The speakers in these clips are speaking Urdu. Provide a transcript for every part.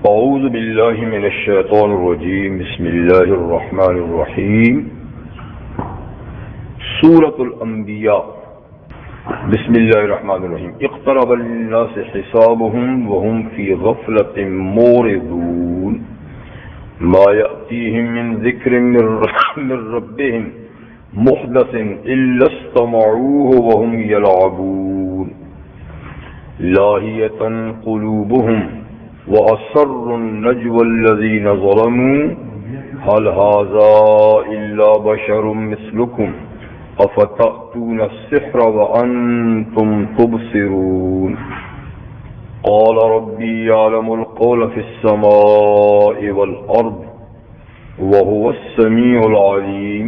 اعوذ باللہ من الشیطان الرجیم بسم اللہ الرحمن الرحیم سورۃ الانبیاء بسم اللہ الرحمن الرحیم اقترب للناس حسابهم وهم فی غفلة معرضون ما یأتیہم من ذکر من ربهم محدث الا استمعوه وهم یلعبون لاہیۃ قلوبهم وَأَسَرُّوا النَّجْوَى الَّذِينَ ظَلَمُوا هَلْ هَذَا إِلَّا بَشَرٌ مِثْلُكُمْ أَفَتَأْتُونَ السِّحْرَ وَأَنْتُمْ تُبْصِرُونَ قَالَ رَبِّي يَعْلَمُ الْقَوْلَ فِي السَّمَاءِ وَالْأَرْضِ وَهُوَ السَّمِيعُ الْعَلِيمُ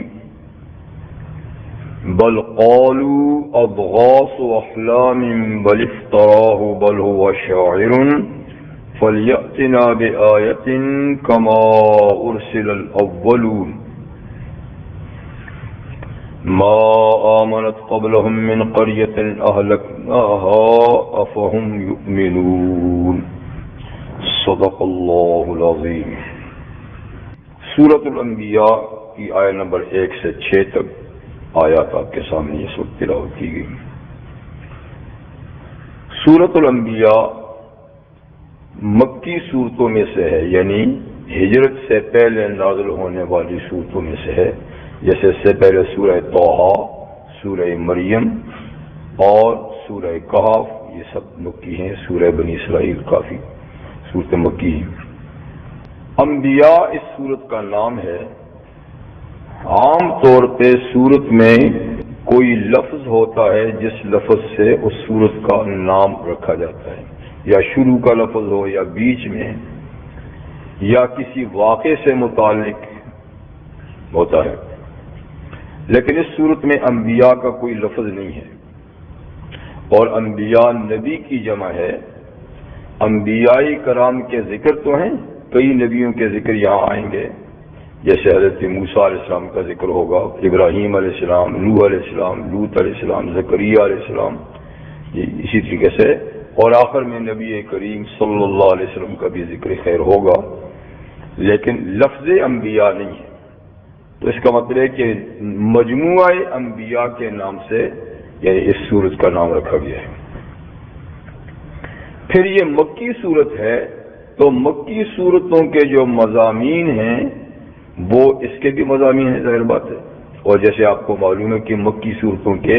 بل قالوا أضغاث أحلام بل افتراه بل هو شاعر فليأتنا بآية كما أرسل الأولون ما آمنت قبلهم من قرية أهلكناها أفهم يؤمنون صدق الله العظيم. سورۃ الانبیاء کی آیت نمبر 1 سے 6 تک آیات آپ کے سامنے اس وقت تلاوت کی گئی. سورۃ الانبیاء مکی صورتوں میں سے ہے، یعنی ہجرت سے پہلے نازل ہونے والی صورتوں میں سے ہے. جیسے اس سے پہلے سورہ طٰہٰ، سورہ مریم اور سورہ کہف، یہ سب مکی ہیں. سورہ بنی اسرائیل کافی صورت مکی ہیں. انبیاء اس صورت کا نام ہے. عام طور پہ صورت میں کوئی لفظ ہوتا ہے جس لفظ سے اس صورت کا نام رکھا جاتا ہے، یا شروع کا لفظ ہو یا بیچ میں یا کسی واقعے سے متعلق ہوتا ہے. لیکن اس صورت میں انبیاء کا کوئی لفظ نہیں ہے، اور انبیاء نبی کی جمع ہے. انبیاء کرام کے ذکر تو ہیں، کئی نبیوں کے ذکر یہاں آئیں گے، جیسے حضرت موسیٰ علیہ السلام کا ذکر ہوگا، ابراہیم علیہ السلام، نوح علیہ السلام، لوط علیہ السلام، زکریا علیہ السلام، اسی طریقے سے، اور آخر میں نبی کریم صلی اللہ علیہ وسلم کا بھی ذکر خیر ہوگا. لیکن لفظ انبیاء نہیں ہے. تو اس کا مطلب ہے کہ مجموعہ انبیاء کے نام سے یعنی اس سورت کا نام رکھا گیا ہے. پھر یہ مکی صورت ہے، تو مکی صورتوں کے جو مضامین ہیں وہ اس کے بھی مضامین ہیں، ظاہر بات ہے. اور جیسے آپ کو معلوم ہے کہ مکی صورتوں کے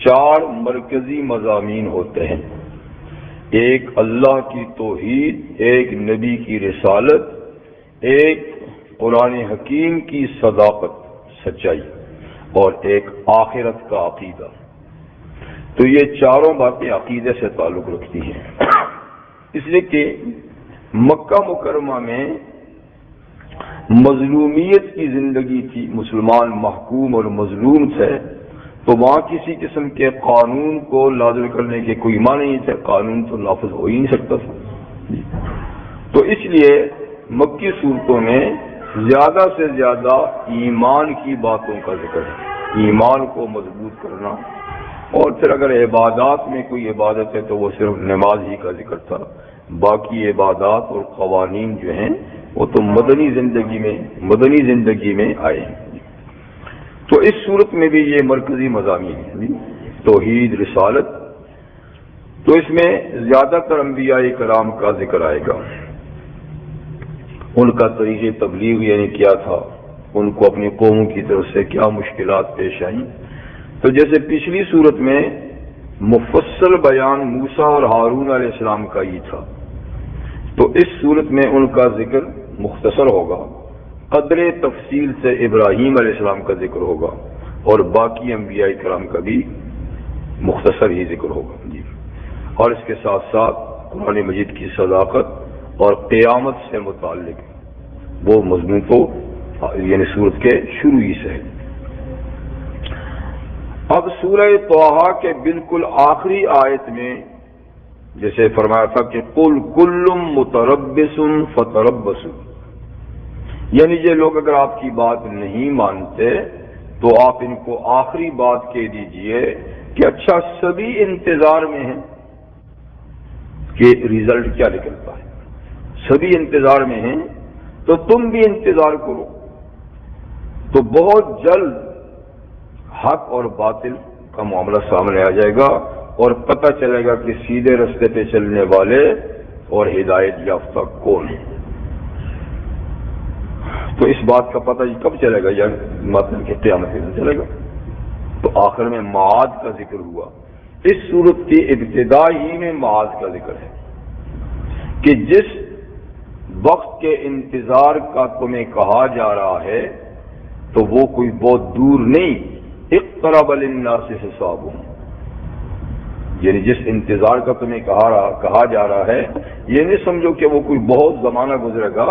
4 مرکزی مضامین ہوتے ہیں. ایک اللہ کی توحید، ایک نبی کی رسالت، ایک قرآن حکیم کی صداقت سچائی، اور ایک آخرت کا عقیدہ. تو یہ چاروں باتیں عقیدے سے تعلق رکھتی ہیں. اس لیے کہ مکہ مکرمہ میں مظلومیت کی زندگی تھی، مسلمان محکوم اور مظلوم تھے، تو وہاں کسی قسم کے قانون کو نازل کرنے کے کوئی معنی نہیں تھے. قانون تو نافذ ہو ہی نہیں سکتا تھا. تو اس لیے مکی صورتوں میں زیادہ سے زیادہ ایمان کی باتوں کا ذکر ہے، ایمان کو مضبوط کرنا. اور پھر اگر عبادات میں کوئی عبادت ہے تو وہ صرف نماز ہی کا ذکر تھا. باقی عبادات اور قوانین جو ہیں وہ تو مدنی زندگی میں آئے ہیں. تو اس صورت میں بھی یہ مرکزی مضامین ہیں، توحید، رسالت. تو اس میں زیادہ تر انبیاء کرام کا ذکر آئے گا. ان کا طریقہ تبلیغ یعنی کیا تھا، ان کو اپنی قوموں کی طرف سے کیا مشکلات پیش آئیں. تو جیسے پچھلی صورت میں مفصل بیان موسیٰ اور ہارون علیہ السلام کا ہی تھا، تو اس صورت میں ان کا ذکر مختصر ہوگا. قدر تفصیل سے ابراہیم علیہ السلام کا ذکر ہوگا، اور باقی انبیاء کرام کا بھی مختصر ہی ذکر ہوگا. اور اس کے ساتھ ساتھ قرآن مجید کی صداقت اور قیامت سے متعلق وہ مضمون تو یعنی صورت کے شروع ہی سے ہے. اب سورہ طٰہٰ کے بالکل آخری آیت میں جیسے فرمایا تھا کہ قل کل متربص فتربصوا، یعنی یہ لوگ اگر آپ کی بات نہیں مانتے تو آپ ان کو آخری بات کہہ دیجئے کہ اچھا سبھی انتظار میں ہیں کہ ریزلٹ کیا نکلتا ہے. سبھی انتظار میں ہیں تو تم بھی انتظار کرو. تو بہت جلد حق اور باطل کا معاملہ سامنے آ جائے گا اور پتہ چلے گا کہ سیدھے رستے پہ چلنے والے اور ہدایت یافتہ کون ہیں. تو اس بات کا پتہ کب چلے گا؟ یا مطلب کہ قیامت کے دن چلے گا. تو آخر میں معاد کا ذکر ہوا. اس صورت کی ابتدا ہی میں معاد کا ذکر ہے کہ جس وقت کے انتظار کا تمہیں کہا جا رہا ہے تو وہ کوئی بہت دور نہیں. اقترب للناس حسابهم، یعنی جس انتظار کا تمہیں کہا جا رہا ہے یہ نہیں سمجھو کہ وہ کوئی بہت زمانہ گزرے گا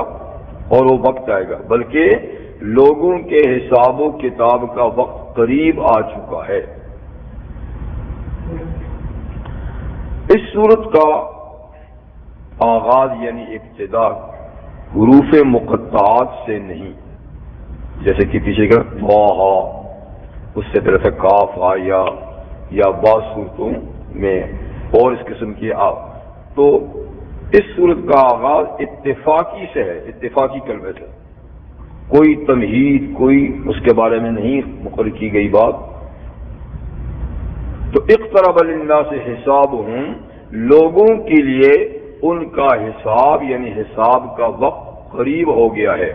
اور وہ وقت آئے گا، بلکہ لوگوں کے حساب و کتاب کا وقت قریب آ چکا ہے. اس صورت کا آغاز یعنی ابتدا حروف مقطعات سے نہیں، جیسے کہ پیچھے کا واہا، اس سے پہلے سے کاف آیا یا بعض صورتوں میں اور اس قسم کی تو اس صورت کا آغاز اتفاقی سے ہے، اتفاقی کلمے سے. کوئی تمہید، کوئی اس کے بارے میں نہیں مقرر کی گئی بات. تو اقترب للناس حسابهم، لوگوں کے لیے ان کا حساب یعنی حساب کا وقت قریب ہو گیا ہے.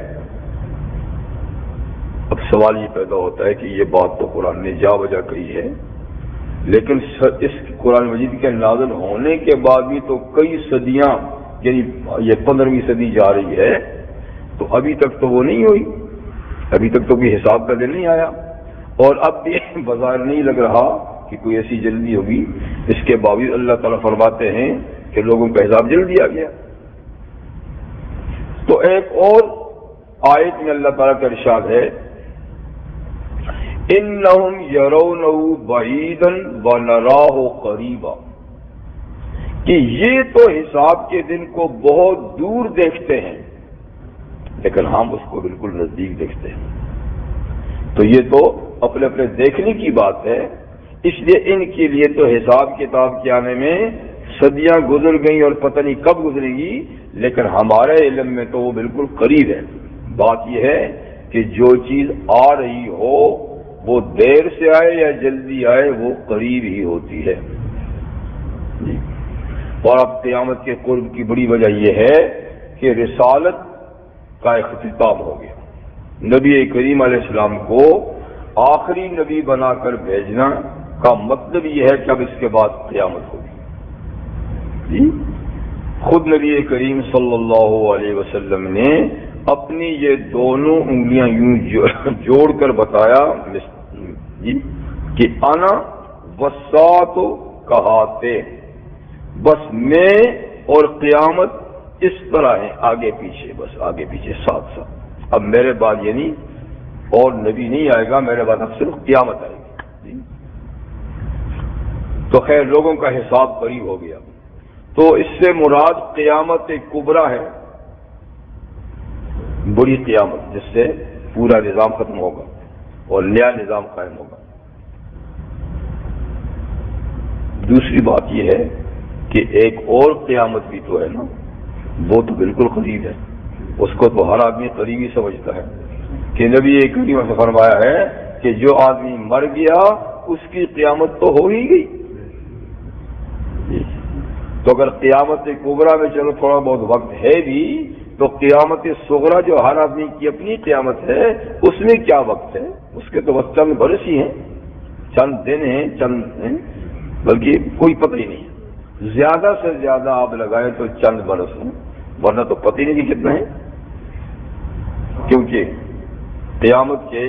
اب سوال یہ پیدا ہوتا ہے کہ یہ بات تو قرآن نے جا بجا کہی ہے، لیکن اس قرآن مجید کے نازل ہونے کے بعد بھی تو کئی صدیاں، یعنی یہ 15ویں صدی جا رہی ہے، تو ابھی تک تو وہ نہیں ہوئی، ابھی تک تو کوئی حساب کا دن نہیں آیا، اور اب بھی بظاہر نہیں لگ رہا کہ کوئی ایسی جلدی ہوگی. اس کے باوجود اللہ تعالیٰ فرماتے ہیں کہ لوگوں کا حساب جلدی آ گیا. تو ایک اور آیت میں اللہ تعالیٰ کا ارشاد ہے انہم یرونہ بعیدا ونراہ قریبا، کہ یہ تو حساب کے دن کو بہت دور دیکھتے ہیں لیکن ہم اس کو بالکل نزدیک دیکھتے ہیں. تو یہ تو اپنے اپنے دیکھنے کی بات ہے. اس لیے ان کے لیے تو حساب کتاب کے آنے میں صدیاں گزر گئیں اور پتہ نہیں کب گزرے گی، لیکن ہمارے علم میں تو وہ بالکل قریب ہے. بات یہ ہے کہ جو چیز آ رہی ہو وہ دیر سے آئے یا جلدی آئے وہ قریب ہی ہوتی ہے. اور اب قیامت کے قرب کی بڑی وجہ یہ ہے کہ رسالت کا اختتام ہو گیا. نبی کریم علیہ السلام کو آخری نبی بنا کر بھیجنا کا مطلب یہ ہے کہ اب اس کے بعد قیامت ہوگی. خود نبی کریم صلی اللہ علیہ وسلم نے اپنی یہ دونوں انگلیاں یوں جوڑ کر بتایا کہ انا وسات کہاتے، بس میں اور قیامت اس طرح ہیں، آگے پیچھے، بس آگے پیچھے ساتھ ساتھ. اب میرے بعد یعنی اور نبی نہیں آئے گا، میرے بعد اب صرف قیامت آئے گی. تو خیر لوگوں کا حساب قریب ہو گیا. تو اس سے مراد قیامت کبریٰ ہے، بڑی قیامت، جس سے پورا نظام ختم ہوگا اور نیا نظام قائم ہوگا. دوسری بات یہ ہے کہ ایک اور قیامت بھی تو ہے نا، وہ تو بالکل قریب ہے. اس کو تو ہر آدمی قریبی سمجھتا ہے کہ نبی کریم نے فرمایا ہے کہ جو آدمی مر گیا اس کی قیامت تو ہو ہی گئی. تو اگر قیامت کبریٰ میں چلو تھوڑا بہت وقت ہے بھی، تو قیامت صغریٰ جو ہر آدمی کی اپنی قیامت ہے اس میں کیا وقت ہے؟ اس کے تو بس چند برس ہی ہیں، چند دن ہیں، چند ہیں، بلکہ کوئی پتہ ہی نہیں. زیادہ سے زیادہ آپ لگائیں تو چند برس ہیں، ورنہ تو پتہ ہی نہیں کہ کتنا ہے. کیونکہ قیامت کے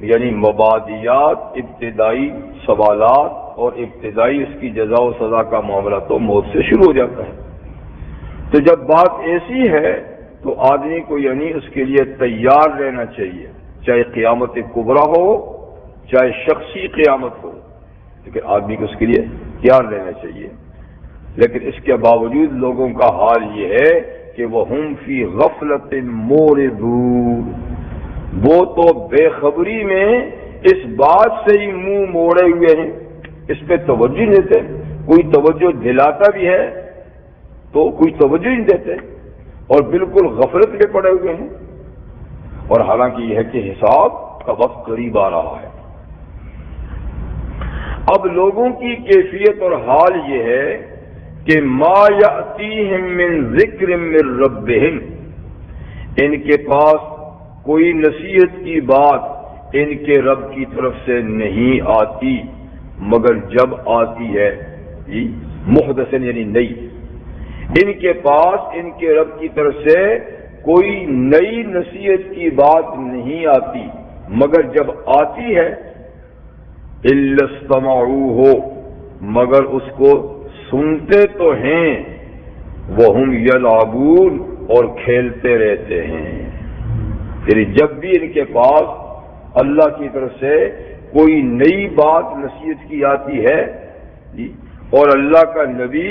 یعنی مبادیات، ابتدائی سوالات اور ابتدائی اس کی جزا و سزا کا معاملہ تو موت سے شروع ہو جاتا ہے. تو جب بات ایسی ہے تو آدمی کو یعنی اس کے لیے تیار رہنا چاہیے، چاہے قیامت کبریٰ ہو چاہے شخصی قیامت ہو، لیکن آدمی کو اس کے لیے تیار رہنا چاہیے. لیکن اس کے باوجود لوگوں کا حال یہ ہے کہ وہ ہم فی غفلت موردون، وہ تو بے خبری میں اس بات سے ہی منہ موڑے ہوئے ہیں، اس پہ توجہ نہیں دیتے. کوئی توجہ دلاتا بھی ہے تو کوئی توجہ نہیں دیتے. اور بالکل غفلت میں پڑے ہوئے ہیں، اور حالانکہ یہ ہے کہ حساب کا وقت قریب آ رہا ہے۔ اب لوگوں کی کیفیت اور حال یہ ہے کہ ما یأتیہم من ذکر من ربہم، ان کے پاس کوئی نصیحت کی بات ان کے رب کی طرف سے نہیں آتی، مگر جب آتی ہے محدثن یعنی نئی، ان کے پاس ان کے رب کی طرف سے کوئی نئی نصیحت کی بات نہیں آتی، مگر جب آتی ہے الا استمعوہ، مگر اس کو سنتے تو ہیں، وہم یلعبون، اور کھیلتے رہتے ہیں۔ یعنی جب بھی ان کے پاس اللہ کی طرف سے کوئی نئی بات نصیحت کی آتی ہے اور اللہ کا نبی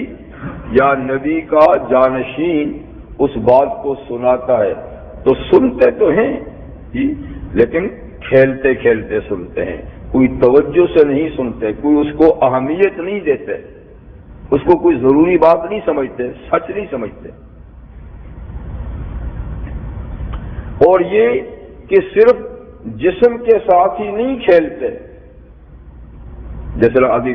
یا نبی کا جانشین اس بات کو سناتا ہے تو سنتے تو ہیں لیکن کھیلتے کھیلتے سنتے ہیں، کوئی توجہ سے نہیں سنتے، کوئی اس کو اہمیت نہیں دیتے، اس کو کوئی ضروری بات نہیں سمجھتے، سچ نہیں سمجھتے۔ اور یہ کہ صرف جسم کے ساتھ ہی نہیں کھیلتے، جیسے ابھی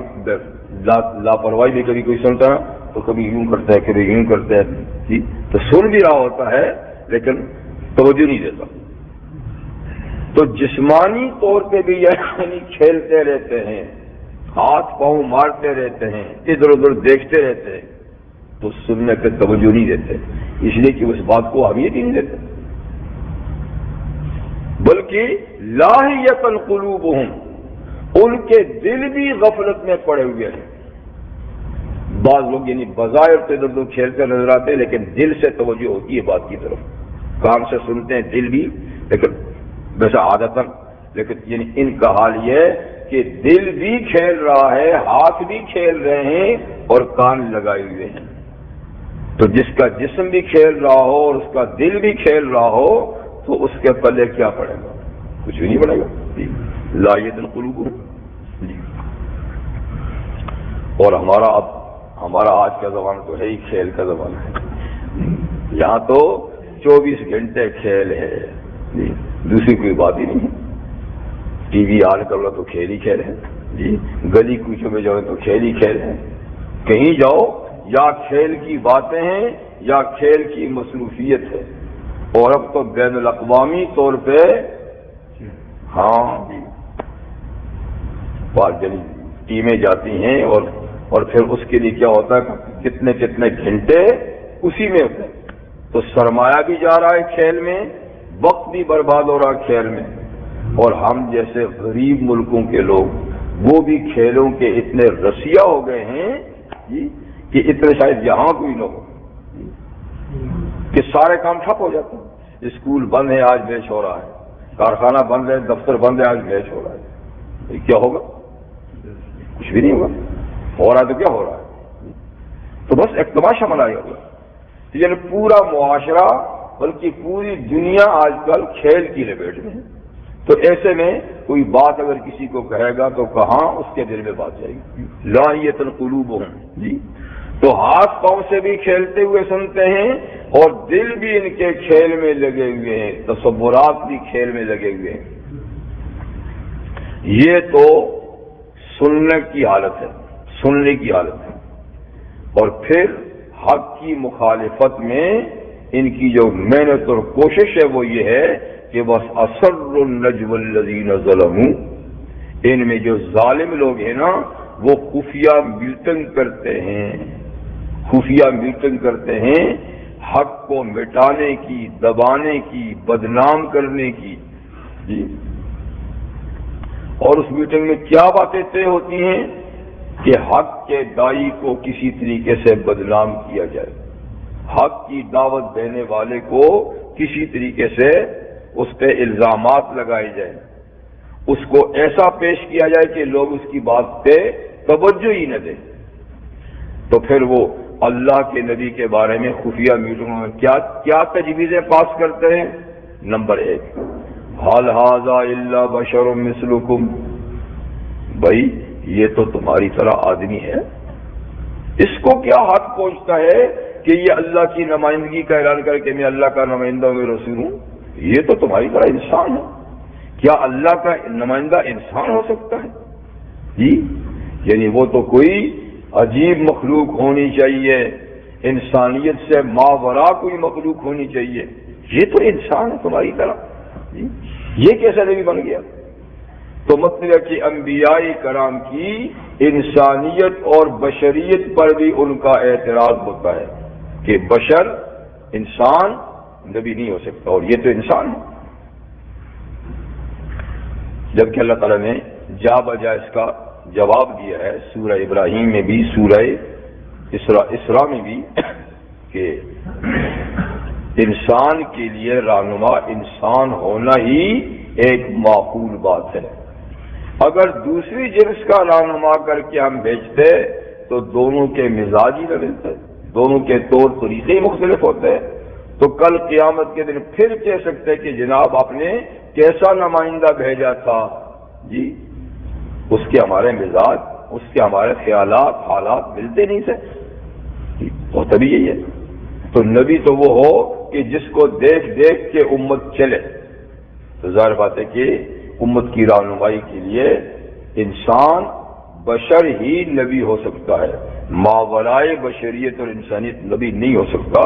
لاپرواہی بھی کبھی کوئی سنتا ہے تو کبھی یوں کرتا ہے کبھی یوں کرتا ہے، تو سن بھی رہا ہوتا ہے لیکن توجہ نہیں دیتا۔ تو جسمانی طور پہ بھی یعنی کھیلتے رہتے ہیں، ہاتھ پاؤں مارتے رہتے ہیں، ادھر ادھر دیکھتے رہتے ہیں، تو سننے پہ توجہ نہیں دیتے، اس لیے کہ اس بات کو اہمیت ہی نہیں دیتے، بلکہ لاہیۃ قلوبہم، ان کے دل بھی غفلت میں پڑے ہوئے ہیں۔ بعض لوگ یعنی بظاہر تو ادھر ادھر کھیلتے نظر آتے ہیں لیکن دل سے توجہ ہوتی ہے بات کی طرف، کان سے سنتے ہیں دل بھی لیکن ویسا عادتاً، لیکن یعنی ان کا حال یہ ہے کہ دل بھی کھیل رہا ہے، ہاتھ بھی کھیل رہے ہیں اور کان لگائے ہوئے ہیں۔ تو جس کا جسم بھی کھیل رہا ہو اور اس کا دل بھی کھیل رہا ہو تو اس کے پلے کیا پڑے گا؟ کچھ بھی نہیں پڑے گا۔ لاہیۃ القلوب۔ اور ہمارا آج کا زمانہ تو ہے ہی کھیل کا زمانہ ہے، یہاں تو 24 گھنٹے کھیل ہے، دوسری کوئی بات ہی نہیں ہے۔ ٹی وی آن کر لو تو کھیل ہی کھیل ہے، گلی کوچوں میں جاؤ تو کھیل ہی کھیل ہے، کہیں جاؤ یا کھیل کی باتیں ہیں یا کھیل کی مصروفیت ہے۔ اور اب تو بین الاقوامی طور پہ ٹیمیں جاتی ہیں اور پھر اس کے لیے کیا ہوتا ہے کتنے کتنے گھنٹے اسی میں ہوتے ہیں، تو سرمایہ بھی جا رہا ہے کھیل میں، وقت بھی برباد ہو رہا ہے کھیل میں، اور ہم جیسے غریب ملکوں کے لوگ وہ بھی کھیلوں کے اتنے رسیا ہو گئے ہیں کہ اتنے شاید یہاں کوئی نہ ہو کہ سارے کام ٹھپ ہو جاتے ہیں۔ اسکول بند ہے آج میچ ہو رہا ہے، کارخانہ بند ہے، دفتر بند ہے آج میچ ہو رہا ہے، کیا ہوگا؟ کچھ بھی نہیں ہوگا، ہو رہا ہے تو کیا ہو رہا ہے؟ تو بس ایک تماشا منایا ہوا، یعنی پورا معاشرہ بلکہ پوری دنیا آج کل کھیل کی لپیٹ میں ہے۔ تو ایسے میں کوئی بات اگر کسی کو کہے گا تو کہاں اس کے دل میں بات جائے گی؟ لاہیۃ القلوبہم۔ تو ہاتھ پاؤں سے بھی کھیلتے ہوئے سنتے ہیں اور دل بھی ان کے کھیل میں لگے ہوئے ہیں، تصورات بھی کھیل میں لگے ہوئے ہیں۔ یہ تو سننے کی حالت ہے، سننے کی حالت ہے۔ اور پھر حق کی مخالفت میں ان کی جو محنت اور کوشش ہے وہ یہ ہے کہ بس اسر النجو الذین ظلموا، ان میں جو ظالم لوگ ہیں نا وہ خفیہ میٹنگ کرتے ہیں، خفیہ میٹنگ کرتے ہیں حق کو مٹانے کی، دبانے کی، بدنام کرنے کی۔ اور اس میٹنگ میں کیا باتیں طے ہوتی ہیں کہ حق کے داعی کو کسی طریقے سے بدنام کیا جائے، حق کی دعوت دینے والے کو کسی طریقے سے اس پہ الزامات لگائے جائیں، اس کو ایسا پیش کیا جائے کہ لوگ اس کی بات پہ توجہ ہی نہ دیں۔ تو پھر وہ اللہ کے نبی کے بارے میں خفیہ میٹنگوں میں کیا تجویزیں پاس کرتے ہیں؟ نمبر 1، حل ھذا الا بشر مثلکم، بھائی یہ تو تمہاری طرح آدمی ہے، اس کو کیا حق پہنچتا ہے کہ یہ اللہ کی نمائندگی کا اعلان کر کہ میں اللہ کا نمائندہ ہوں، میں رسول ہوں، یہ تو تمہاری طرح انسان ہے۔ کیا اللہ کا نمائندہ انسان ہو سکتا ہے؟ جی، یعنی وہ تو کوئی عجیب مخلوق ہونی چاہیے، انسانیت سے ماورا کوئی مخلوق ہونی چاہیے، یہ تو انسان ہے تمہاری طرح، جی یہ کیسا نبی بن گیا؟ تو مطلب ہے کہ انبیاء کرام کی انسانیت اور بشریت پر بھی ان کا اعتراض ہوتا ہے کہ بشر انسان نبی نہیں ہو سکتا، اور یہ تو انسان ہے۔ جبکہ اللہ تعالیٰ نے جا بجا اس کا جواب دیا ہے سورہ ابراہیم میں بھی، سورہ اسراء میں بھی، کہ انسان کے لیے رہنما انسان ہونا ہی ایک معقول بات ہے۔ اگر دوسری جنس کا رہنما کر کے ہم بھیجتے تو دونوں کے مزاج ہی نہ ملتے، دونوں کے طور طریقے مختلف ہوتے ہیں، تو کل قیامت کے دن پھر کہہ سکتے کہ جناب آپ نے کیسا نمائندہ بھیجا تھا، جی اس کے ہمارے مزاج، اس کے ہمارے خیالات، حالات ملتے نہیں تھے، وہ تبھی یہی ہے۔ تو نبی تو وہ ہو کہ جس کو دیکھ دیکھ کے امت چلے، تو ظاہر بات ہے کہ امت کی رہنمائی کے لیے انسان بشر ہی نبی ہو سکتا ہے، ماورائے بشریت اور انسانیت نبی نہیں ہو سکتا۔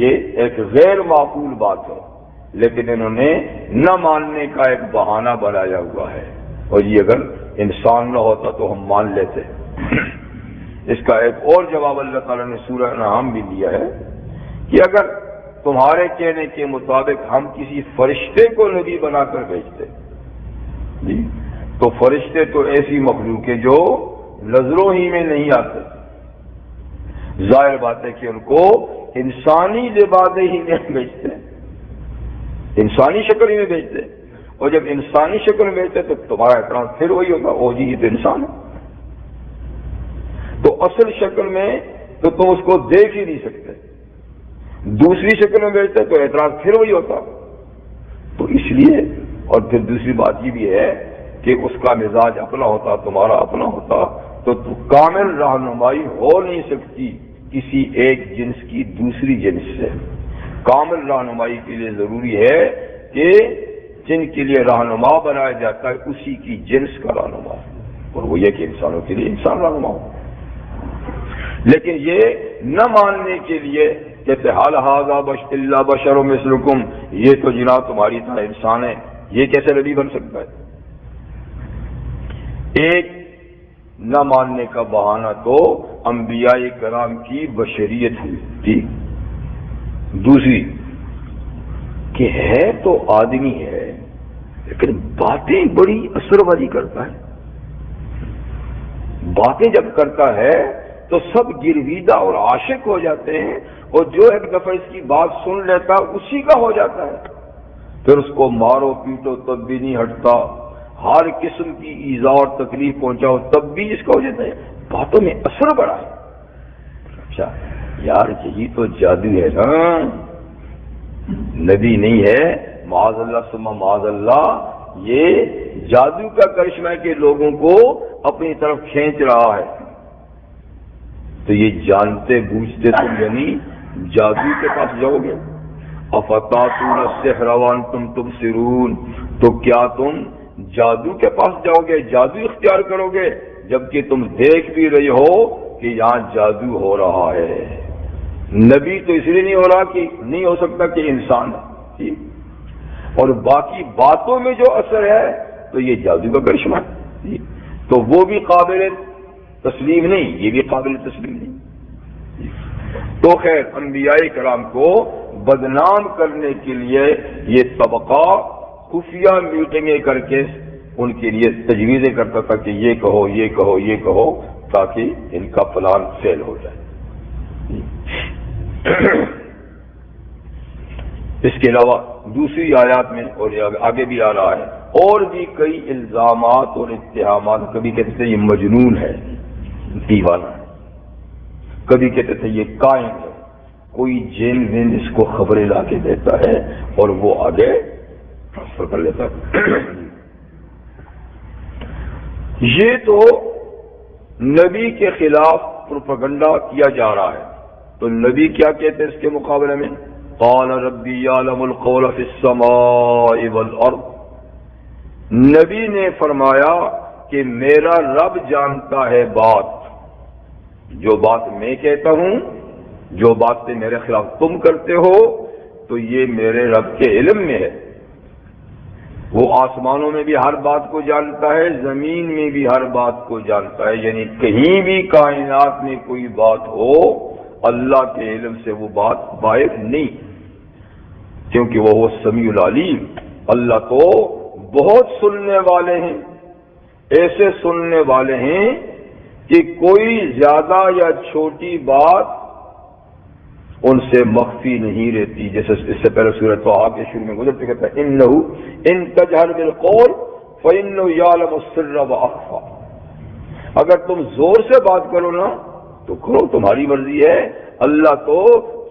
یہ ایک غیر معقول بات ہے، لیکن انہوں نے نہ ماننے کا ایک بہانہ بنایا ہوا ہے، اور یہ اگر انسان نہ ہوتا تو ہم مان لیتے۔ اس کا ایک اور جواب اللہ تعالیٰ نے سورہ انعام بھی دیا ہے کہ اگر تمہارے کہنے کے مطابق ہم کسی فرشتے کو نبی بنا کر بھیجتے، جی تو فرشتے تو ایسی مخلوق ہے جو نظروں ہی میں نہیں آتے، ظاہر بات ہے کہ ان کو انسانی لبادے ہی میں بھیجتے، انسانی شکل ہی میں بھیجتے، اور جب انسانی شکل میں بھیجتے تو تمہارا اعتراض پھر وہی ہوگا، او جی یہ تو انسان ہے، تو اصل شکل میں تو تم اس کو دیکھ ہی نہیں سکتے، دوسری شکل میں بھیجتے تو اعتراض پھر وہی ہوتا۔ تو اس لیے، اور پھر دوسری بات یہ بھی ہے کہ اس کا مزاج اپنا ہوتا، تمہارا اپنا ہوتا، تو کامل رہنمائی ہو نہیں سکتی کسی ایک جنس کی دوسری جنس سے۔ کامل رہنمائی کے لیے ضروری ہے کہ جن کے لیے رہنما بنایا جاتا ہے اسی کی جنس کا رہنما، اور وہ یہ کہ انسانوں کے لیے انسان رہنما ہو۔ لیکن یہ نہ ماننے کے لیے کہتے حال ھذا الا بشر مثلکم، یہ تو جناب تمہاری طرح انسان ہے، یہ کیسے نبی بن سکتا ہے؟ ایک نہ ماننے کا بہانہ تو انبیاء کرام کی بشریت ہوئی تھی، دوسری کہ ہے تو آدمی ہے لیکن باتیں بڑی اثر بازی کرتا ہے، باتیں جب کرتا ہے تو سب گرویدہ اور عاشق ہو جاتے ہیں، اور جو ایک دفعہ اس کی بات سن لیتا اسی کا ہو جاتا ہے، پھر اس کو مارو پیٹو تب بھی نہیں ہٹتا، ہر قسم کی ایذا اور تکلیف پہنچاؤ تب بھی اس کا ہو جاتا ہے، باتوں میں اثر بڑا ہے۔ اچھا یار یہی تو جادو ہے نا، نبی نہیں ہے، معاذ اللہ ثم معاذ اللہ، یہ جادو کا کرشمہ ہے کہ لوگوں کو اپنی طرف کھینچ رہا ہے۔ تو یہ جانتے بوجھتے تم یعنی جادو کے پاس جاؤ گے؟ افتاتون السحر وانتم تبصرون، تو کیا تم جادو کے پاس جاؤ گے، جادو اختیار کرو گے جبکہ تم دیکھ بھی رہے ہو کہ یہاں جادو ہو رہا ہے؟ نبی تو اس لیے نہیں ہو رہا کہ نہیں ہو سکتا کہ انسان ہے، اور باقی باتوں میں جو اثر ہے تو یہ جادو کا کرشمہ ہے، تو وہ بھی قابل تسلیم نہیں، یہ بھی قابل تسلیم نہیں۔ تو خیر انبیاء کرام کو بدنام کرنے کے لیے یہ طبقہ خفیہ میٹنگیں کر کے ان کے لیے تجویزیں کرتا تھا کہ یہ کہو یہ کہو یہ کہو، تاکہ ان کا پلان فیل ہو جائے۔ اس کے علاوہ دوسری آیات میں اور آگے بھی آ رہا ہے اور بھی کئی الزامات اور اتہامات، کبھی کہتے تھے یہ مجنون ہے، دیوانہ ہے، کبھی کہتے تھے یہ قائم ہے، کوئی جیل میں اس کو خبریں لا کے دیتا ہے اور وہ آگے ٹرانسفر کر لیتا ہے۔ یہ تو نبی کے خلاف پروپیگنڈا کیا جا رہا ہے، تو نبی کیا کہتے ہیں اس کے مقابلے میں؟ قال ربی یعلم القول فی السماء والارض، نبی نے فرمایا کہ میرا رب جانتا ہے بات، جو بات میں کہتا ہوں، جو باتیں میرے خلاف تم کرتے ہو، تو یہ میرے رب کے علم میں ہے۔ وہ آسمانوں میں بھی ہر بات کو جانتا ہے، زمین میں بھی ہر بات کو جانتا ہے، یعنی کہیں بھی کائنات میں کوئی بات ہو، اللہ کے علم سے وہ بات غائب نہیں، کیونکہ وہ سمیع العلیم۔ اللہ تو بہت سننے والے ہیں، ایسے سننے والے ہیں کہ کوئی زیادہ یا چھوٹی بات ان سے مخفی نہیں رہتی، جیسے اس سے پہلے سورۃ طٰہٰ کے شروع میں گزر چکے تھے، اِنَّهُ إِن تَجْهَرْ بِالْقَوْلِ فَإِنَّهُ يَعْلَمُ السِّرَّ وَأَخْفَى۔ اگر تم زور سے بات کرو نا تو کرو، تمہاری مرضی ہے، اللہ تو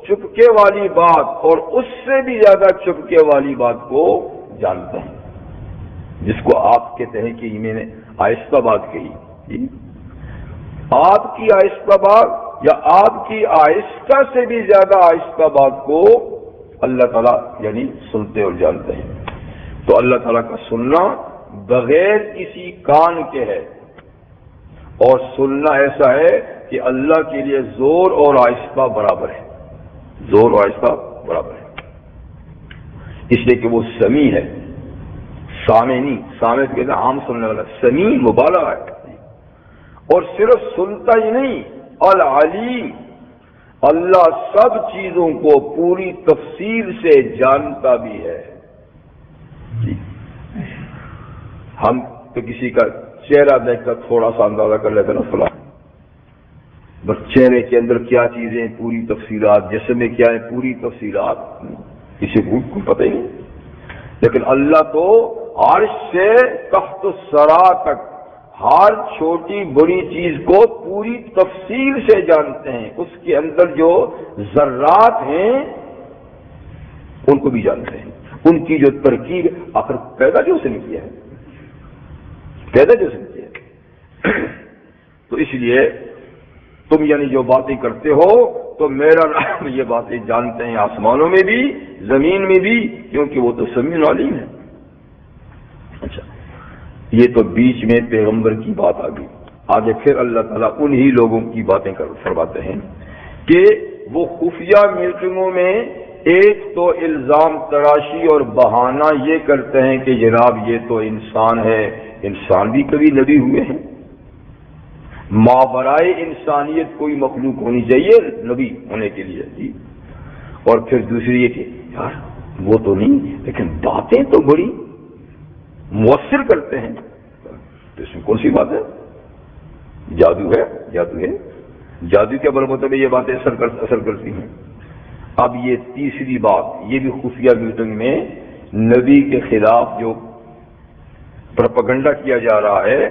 چپکے والی بات اور اس سے بھی زیادہ چپکے والی بات کو جانتا ہے، جس کو آپ کہتے ہیں کہ میں نے آہستہ بات کہی، آپ کی آہستہ بات یا آپ کی آہستہ سے بھی زیادہ آہستہ بات کو اللہ تعالیٰ یعنی سنتے اور جانتے ہیں۔ تو اللہ تعالیٰ کا سننا بغیر کسی کان کے ہے، اور سننا ایسا ہے کہ اللہ کے لیے زور اور آہستہ برابر ہے، زور اور آہستہ برابر ہے، اس لیے کہ وہ سمیع ہے، سامع نہیں، سامع کہتے ہیں عام سننے والا، سمیع مبالغہ ہے، اور صرف سنتا ہی نہیں، العلیم، اللہ سب چیزوں کو پوری تفصیل سے جانتا بھی ہے۔ ہم تو کسی کا چہرہ دیکھ کر تھوڑا سا اندازہ کر لیتے نا فلاں، بس چہرے کے اندر کیا چیزیں، پوری تفصیلات، جسم میں کیا ہے، پوری تفصیلات کسی کو پتہ ہی نہیں، لیکن اللہ تو عرش سے تحت الثری تک ہر چھوٹی بڑی چیز کو پوری تفصیل سے جانتے ہیں، اس کے اندر جو ذرات ہیں ان کو بھی جانتے ہیں، ان کی جو ترکیب، آخر پیدا جو سے نہیں کیا ہے، پیدا جو سے نہیں کیا ہے۔ تو اس لیے تم یعنی جو باتیں کرتے ہو تو میرا رب یہ باتیں جانتے ہیں، آسمانوں میں بھی زمین میں بھی، کیونکہ وہ تو سمیع علیم ہے۔ اچھا، یہ تو بیچ میں پیغمبر کی بات آ گئی، آگے پھر اللہ تعالیٰ انہی لوگوں کی باتیں فرماتے ہیں کہ وہ خفیہ میٹنگوں میں ایک تو الزام تراشی اور بہانہ یہ کرتے ہیں کہ جناب یہ تو انسان ہے، انسان بھی کبھی نبی ہوئے ہیں، ماورائے انسانیت کوئی مخلوق ہونی چاہیے نبی ہونے کے لیے جی۔ اور پھر دوسری یہ کہ یار وہ تو نہیں، لیکن باتیں تو بڑی مؤثر کرتے ہیں، تو اس میں کون سی بات ہے؟ جادو ہے، جادو ہے، جادو کے مطلب یہ باتیں اثر کرتی ہیں۔ اب یہ تیسری بات، یہ بھی خفیہ میٹنگ میں نبی کے خلاف جو پروپیگنڈا کیا جا رہا ہے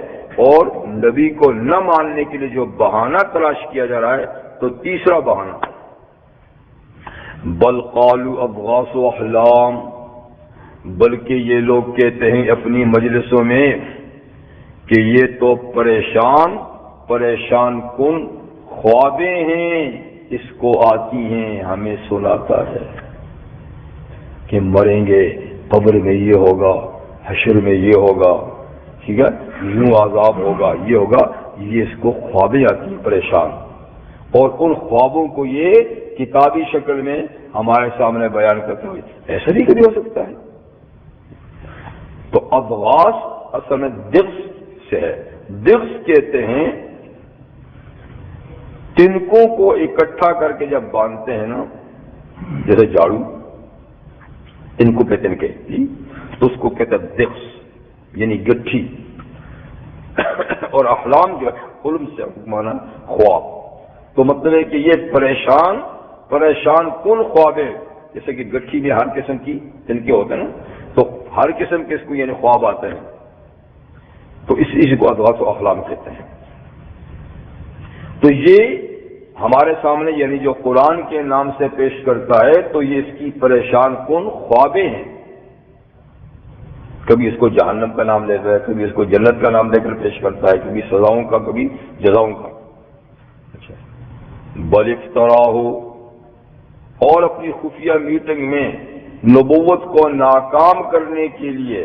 اور نبی کو نہ ماننے کے لیے جو بہانہ تلاش کیا جا رہا ہے، تو تیسرا بہانہ، بل قالوا اضغاث احلام، بلکہ یہ لوگ کہتے ہیں اپنی مجلسوں میں کہ یہ تو پریشان کن خوابیں ہیں، اس کو آتی ہیں، ہمیں سناتا ہے کہ مریں گے، قبر میں یہ ہوگا، حشر میں یہ ہوگا، ٹھیک ہے، یوں عذاب ہوگا، یہ ہوگا، یہ اس کو خوابیں آتی ہیں پریشان، اور ان خوابوں کو یہ کتابی شکل میں ہمارے سامنے بیان کرتے ہوئے ایسا بھی کبھی ہو سکتا ہے۔ تو اضغاث اصل میں دغس سے ہے، دغس کہتے ہیں تنکوں کو اکٹھا کر کے جب باندھتے ہیں نا، جیسے جھاڑو، ان کو کہتے ہیں کہ تو اس کو کہتے ہیں دغس، یعنی گٹھی، اور احلام جو ہے حلم سے مانا خواب، تو مطلب ہے کہ یہ پریشان کن خوابیں، جیسے کہ گٹھی میں ہر قسم کی تنکے ہوتے ہیں نا، تو ہر قسم کے اس کو یعنی خواب آتے ہیں، تو اسی کو اضغاث و احلام کہتے ہیں۔ تو یہ ہمارے سامنے یعنی جو قرآن کے نام سے پیش کرتا ہے تو یہ اس کی پریشان کن خوابیں ہیں، کبھی اس کو جہنم کا نام لیتا ہے، کبھی اس کو جنت کا نام دے کر پیش کرتا ہے، کبھی سزاؤں کا، کبھی جزاؤں کا۔ اچھا، بل افتراہ، اور اپنی خفیہ میٹنگ میں نبوت کو ناکام کرنے کے لیے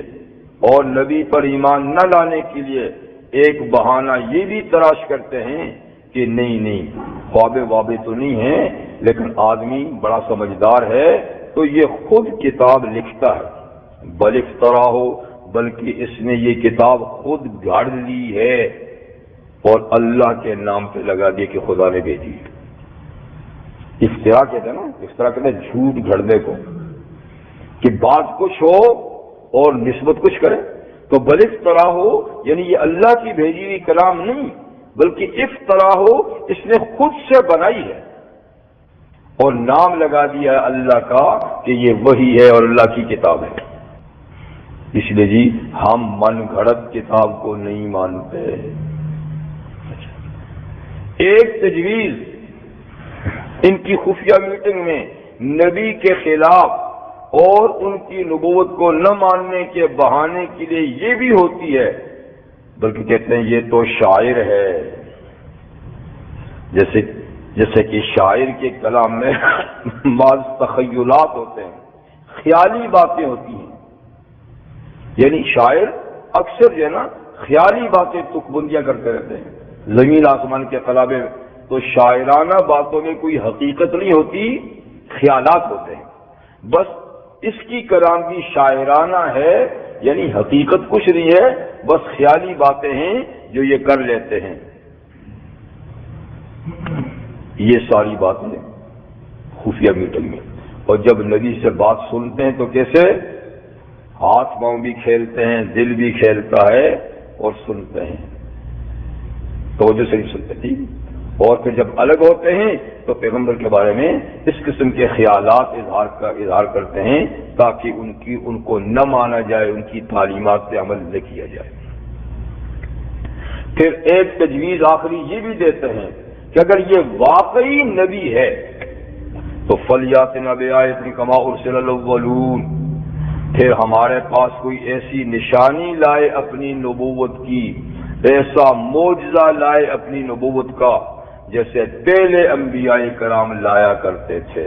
اور نبی پر ایمان نہ لانے کے لیے ایک بہانہ یہ بھی تلاش کرتے ہیں کہ نہیں خوابے وابے تو نہیں ہیں، لیکن آدمی بڑا سمجھدار ہے تو یہ خود کتاب لکھتا ہے۔ بل افتراہ، بلکہ اس نے یہ کتاب خود گھڑ لی ہے اور اللہ کے نام پہ لگا دی کہ خدا نے بھیجی۔ افتراء کہتے ہیں نا، افتراء کہتے ہیں جھوٹ گھڑنے کو، کہ بات کچھ ہو اور نسبت کچھ کرے۔ تو بل افتراء ہو یعنی یہ اللہ کی بھیجی ہوئی کلام نہیں، بلکہ افتراء ہو اس نے خود سے بنائی ہے اور نام لگا دیا ہے اللہ کا کہ یہ وحی ہے اور اللہ کی کتاب ہے۔ اس لیے جی ہم من گھڑت کتاب کو نہیں مانتے۔ ایک تجویز ان کی خفیہ میٹنگ میں نبی کے خلاف اور ان کی نبوت کو نہ ماننے کے بہانے کے لیے یہ بھی ہوتی ہے، بلکہ کہتے ہیں یہ تو شاعر ہے، جیسے کہ شاعر کے کلام میں بعض تخیلات ہوتے ہیں، خیالی باتیں ہوتی ہیں، یعنی شاعر اکثر جو ہے نا خیالی باتیں تک بندیاں کرتے رہتے ہیں، زمین آسمان کے خلابے میں، تو شاعرانہ باتوں میں کوئی حقیقت نہیں ہوتی، خیالات ہوتے ہیں۔ بس اس کی کلام بھی شاعرانہ ہے، یعنی حقیقت کچھ نہیں ہے، بس خیالی باتیں ہیں جو یہ کر لیتے ہیں۔ یہ ساری باتیں خفیہ میٹنگ میں، اور جب نبی سے بات سنتے ہیں تو کیسے ہاتھ پاؤں بھی کھیلتے ہیں، دل بھی کھیلتا ہے اور سنتے ہیں، توجہ سے نہیں سنتے تھی۔ اور پھر جب الگ ہوتے ہیں تو پیغمبر کے بارے میں اس قسم کے خیالات اظہار کرتے ہیں تاکہ ان کو نہ مانا جائے، ان کی تعلیمات پہ عمل نہ کیا جائے۔ پھر ایک تجویز آخری یہ بھی دیتے ہیں کہ اگر یہ واقعی نبی ہے تو فَلْيَأْتِنَا بِآیَةٍ كَمَا أُرْسِلَ الْأَوَّلُونَ، پھر ہمارے پاس کوئی ایسی نشانی لائے اپنی نبوت کی، ایسا معجزہ لائے اپنی نبوت کا جیسے پہلے انبیاء کرام لایا کرتے تھے۔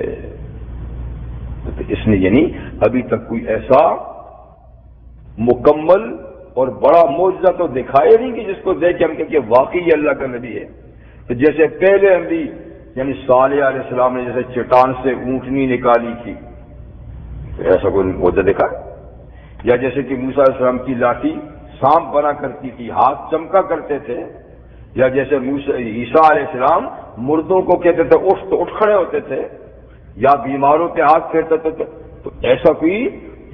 تو اس نے یعنی ابھی تک کوئی ایسا مکمل اور بڑا معجزہ تو دکھایا نہیں کہ جس کو دیکھ کے ہم کہیں کہ واقعی اللہ کا نبی ہے۔ تو جیسے پہلے انبی یعنی صالح علیہ السلام نے جیسے چٹان سے اونٹنی نکالی تھی، ایسا کوئی معجزہ دیکھا، یا جیسے کہ موسیٰ علیہ السلام کی لاٹھی سانپ بنا کرتی تھی، ہاتھ چمکا کرتے تھے، یا جیسے عیسیٰ علیہ السلام مردوں کو کہتے تھے اٹھ تو اٹھ کھڑے ہوتے تھے، یا بیماروں کے ہاتھ پھیرتے تھے۔ تو ایسا کوئی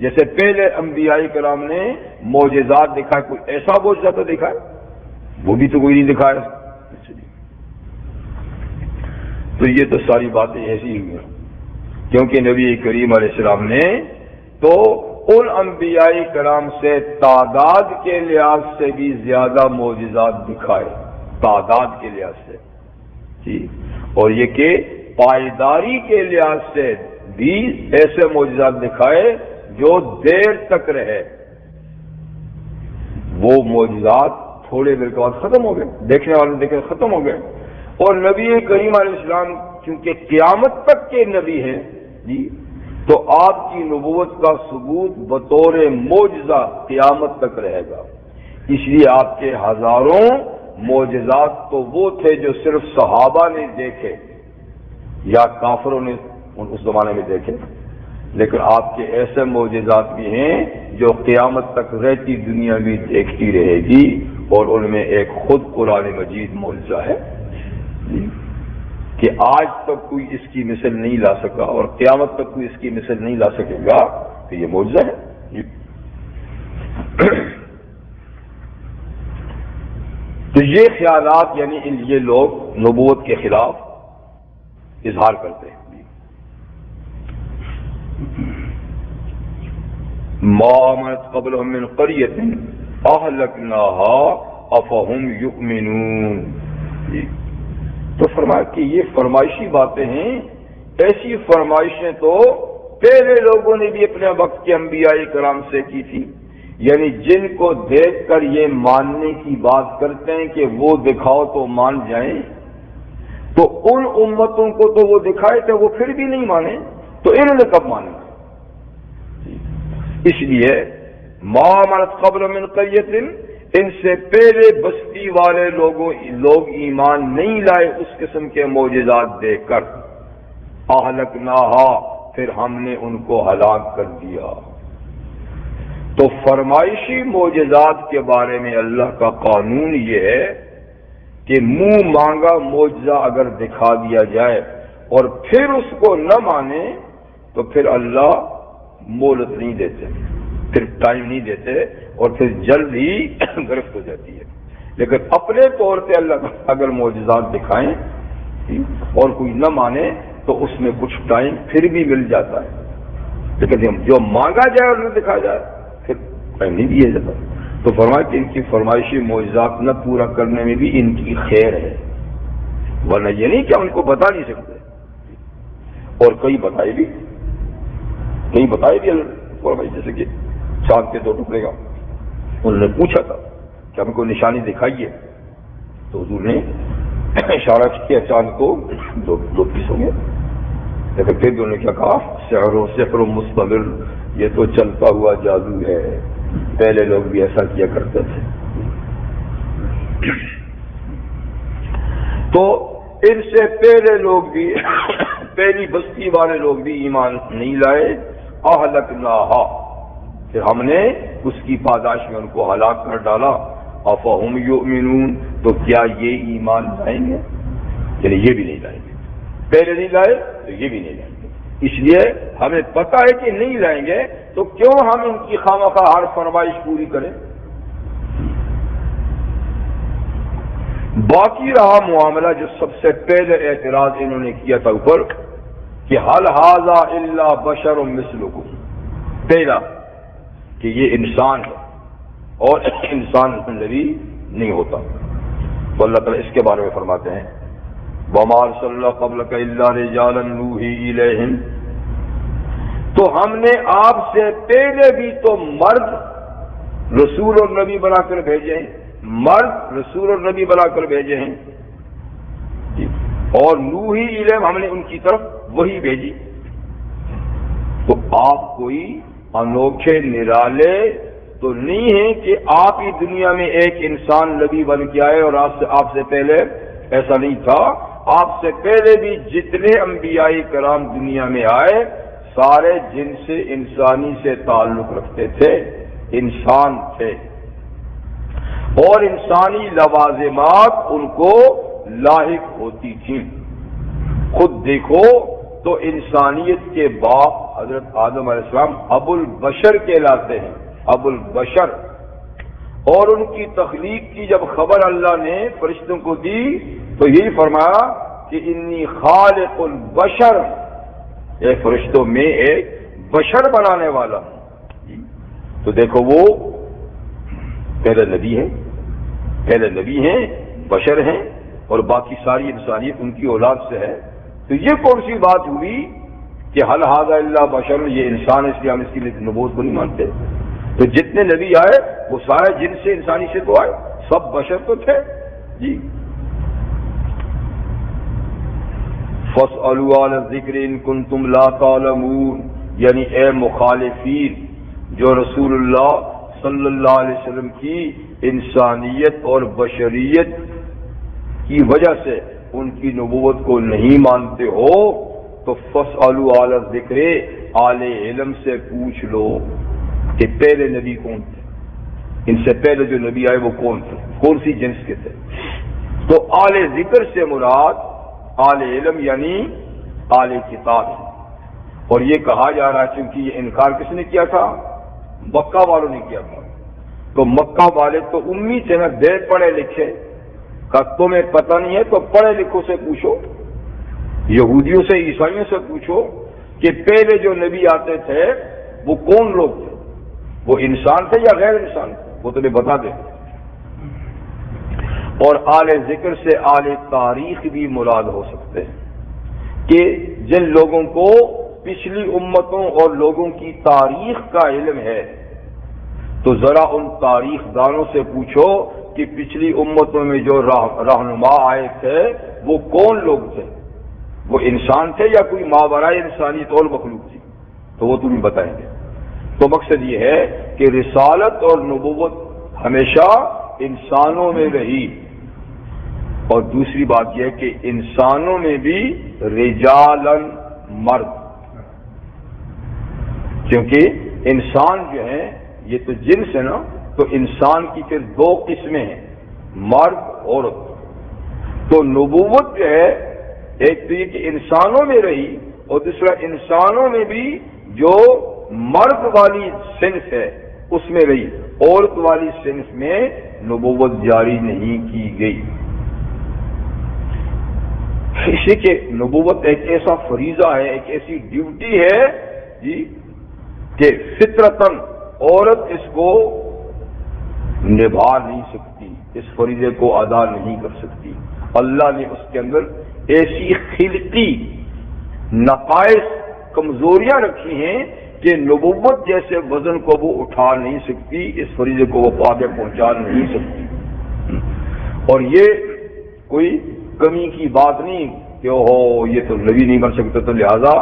جیسے پہلے انبیاء کرام نے معجزات دکھائے، کوئی ایسا معجزہ تو دکھائے، وہ بھی تو کوئی نہیں دکھایا۔ تو یہ تو ساری باتیں ایسی ہوئی ہیں، کیونکہ نبی کریم علیہ السلام نے تو ان انبیاء کرام سے تعداد کے لحاظ سے بھی زیادہ معجزات دکھائے، تعداد کے لحاظ سے جی، اور یہ کہ پائیداری کے لحاظ سے بھی ایسے معجزات دکھائے جو دیر تک رہے۔ وہ معجزات تھوڑے دیر کے بعد ختم ہو گئے، دیکھنے والے دیکھے ختم ہو گئے۔ اور نبی کریم علیہ السلام کیونکہ قیامت تک کے نبی ہیں جی، تو آپ کی نبوت کا ثبوت بطور معجزہ قیامت تک رہے گا۔ اس لیے آپ کے ہزاروں معجزات تو وہ تھے جو صرف صحابہ نے دیکھے یا کافروں نے اس زمانے میں دیکھے، لیکن آپ کے ایسے معجزات بھی ہیں جو قیامت تک رہتی دنیا بھی دیکھتی رہے گی، اور ان میں ایک خود قرآن مجید معجزہ ہے کہ آج تک کوئی اس کی مثل نہیں لا سکا اور قیامت تک کوئی اس کی مثل نہیں لا سکے گا، تو یہ معجزہ ہے۔ تو یہ خیالات یعنی یہ لوگ نبوت کے خلاف اظہار کرتے ہیں۔ ما آمنت قبلهم من قرية أهلكناها أفهم يؤمنون، تو فرمایا کہ یہ فرمائشی باتیں ہیں، ایسی فرمائشیں تو پہلے لوگوں نے بھی اپنے وقت کے انبیاء کرام سے کی تھی، یعنی جن کو دیکھ کر یہ ماننے کی بات کرتے ہیں کہ وہ دکھاؤ تو مان جائیں، تو ان امتوں کو تو وہ دکھائے تھے، وہ پھر بھی نہیں مانے، تو انہوں نے کب مانا؟ اس لیے ما آمنت قبل من قریۃ، ان سے پہلے بستی والے لوگ ایمان نہیں لائے اس قسم کے معجزات دیکھ کر، اہلکناہا، پھر ہم نے ان کو ہلاک کر دیا۔ تو فرمائشی معجزات کے بارے میں اللہ کا قانون یہ ہے کہ منہ مانگا معجزہ اگر دکھا دیا جائے اور پھر اس کو نہ مانے تو پھر اللہ مہلت نہیں دیتے، پھر ٹائم نہیں دیتے اور پھر جلد ہی گرفت ہو جاتی ہے۔ لیکن اپنے طور پہ اللہ اگر معجزات دکھائیں اور کوئی نہ مانے تو اس میں کچھ ٹائم پھر بھی مل جاتا ہے، لیکن جو مانگا جائے اور نہ دکھا جائے پھر ٹائم نہیں دیا جاتا۔ تو فرمایا کہ ان کی فرمائشی معجزات نہ پورا کرنے میں بھی ان کی خیر ہے، ورنہ یہ نہیں کہ ہم ان کو بتا نہیں سکتے، اور کئی بتائے بھی فرمائی، جیسے کہ چاند کے 2 ٹکڑے کا انہوں نے پوچھا تھا کہ ہم کو نشانی دکھائیے، تو حضور نے اشارہ کیا چاند کو 2 پیس ہو گئے، لیکن پھر بھی انہوں نے کیا کہا، سحر مستمر، یہ تو چلتا ہوا جادو ہے، پہلے لوگ بھی ایسا کیا کرتے تھے۔ تو ان سے پہلے لوگ بھی پہلی بستی والے لوگ بھی ایمان نہیں لائے، اہلکناہا، پھر ہم نے اس کی پاداش میں ان کو ہلاک کر ڈالا۔ افہم یؤمنون، تو کیا یہ ایمان لائیں گے؟ یعنی یہ بھی نہیں لائیں گے، پہلے نہیں لائے تو یہ بھی نہیں لائیں گے۔ اس لیے ہمیں پتہ ہے کہ نہیں لائیں گے، تو کیوں ہم ان کی خواہ ہر فرمائش پوری کریں؟ باقی رہا معاملہ جو سب سے پہلے اعتراض انہوں نے کیا تھا اوپر کہ حل ھذا الا بشر مثلکم، پہلا کہ یہ انسان ہے اور انسان نبی نہیں ہوتا، تو اللہ تعالیٰ اس کے بارے میں فرماتے ہیں وما ارسلنا قبلک الا رجالا نوحی الیہم، تو ہم نے آپ سے پہلے بھی تو مرد رسول اور نبی بنا کر بھیجے ہیں، مرد رسول اور نبی بنا کر بھیجے ہیں، اور نوحی الیہم، ہم نے ان کی طرف وہی بھیجی۔ تو آپ کوئی انوکھے نرالے تو نہیں ہیں کہ آپ ہی دنیا میں ایک انسان نبی بن کے آئے، اور آپ سے پہلے ایسا نہیں تھا۔ آپ سے پہلے بھی جتنے انبیاء کرام دنیا میں آئے سارے جن سے انسانی سے تعلق رکھتے تھے، انسان تھے، اور انسانی لوازمات ان کو لاحق ہوتی تھیں۔ خود دیکھو تو انسانیت کے باپ حضرت آدم علیہ السلام ابو البشر کہلاتے ہیں، ابو البشر، اور ان کی تخلیق کی جب خبر اللہ نے فرشتوں کو دی تو یہی فرمایا کہ انی خالق البشر، اے فرشتوں میں ایک بشر بنانے والا ہوں۔ تو دیکھو وہ پہلے نبی ہیں، بشر ہیں، اور باقی ساری انسانیت ان کی اولاد سے ہے۔ تو یہ کون سی بات ہوئی کہ حل ھذا الا بشر، یہ انسان اس لیے ہم اس کی نبوت کو نہیں مانتے؟ تو جتنے نبی آئے وہ سارے جن سے انسانی سے تو آئے، سب بشر تو تھے جی۔ فاسألوا اہل الذکر ان کنتم لا تعلمون، یعنی اے مخالفین جو رسول اللہ صلی اللہ علیہ وسلم کی انسانیت اور بشریت کی وجہ سے ان کی نبوت کو نہیں مانتے ہو تو فاسألوا اہل الذکر، اہل علم سے پوچھ لو کہ پہلے نبی کون تھے، ان سے پہلے جو نبی آئے وہ کون تھے، کون سی جنس کے تھے۔ تو اہل ذکر سے مراد اہل علم یعنی اہل کتاب ہے، اور یہ کہا جا رہا ہے چونکہ یہ انکار کس نے کیا تھا؟ مکہ والوں نے کیا تھا۔ تو مکہ والے تو امی تھے نا، بے پڑھے لکھے، کہ تمہیں پتہ نہیں ہے تو پڑھے لکھوں سے پوچھو، یہودیوں سے، عیسائیوں سے پوچھو کہ پہلے جو نبی آتے تھے وہ کون لوگ تھے، وہ انسان تھے یا غیر انسان تھے، وہ تمہیں بتا دیں۔ اور اہل ذکر سے اہل تاریخ بھی مراد ہو سکتے ہیں کہ جن لوگوں کو پچھلی امتوں اور لوگوں کی تاریخ کا علم ہے تو ذرا ان تاریخ دانوں سے پوچھو کہ پچھلی امتوں میں جو رہنما آئے تھے وہ کون لوگ تھے، وہ انسان تھے یا کوئی ماورائے انسانیت اور مخلوق تھی، تو وہ تمہیں بتائیں گے۔ تو مقصد یہ ہے کہ رسالت اور نبوت ہمیشہ انسانوں میں رہی، اور دوسری بات یہ ہے کہ انسانوں میں بھی رجالن مرد، کیونکہ انسان جو ہے یہ تو جنس ہے نا، تو انسان کی پھر دو قسمیں ہیں، مرد عورت۔ تو نبوت جو ہے ایک تو یہ کہ انسانوں میں رہی، اور دوسرا انسانوں میں بھی جو مرد والی صنف ہے اس میں رہی، عورت والی صنف میں نبوت جاری نہیں کی گئی۔ اسی کہ نبوت ایک ایسا فریضہ ہے، ایک ایسی ڈیوٹی ہے جی کہ فطرتاً عورت اس کو نبھا نہیں سکتی، اس فریضے کو ادا نہیں کر سکتی۔ اللہ نے اس کے اندر ایسی خلقی نقائص، کمزوریاں رکھی ہیں کہ نبوت جیسے وزن کو وہ اٹھا نہیں سکتی، اس فریضے کو وہ آگے پہنچا نہیں سکتی۔ اور یہ کوئی کمی کی بات نہیں کہ اوہ یہ تو نبی نہیں بن سکتے تو لہذا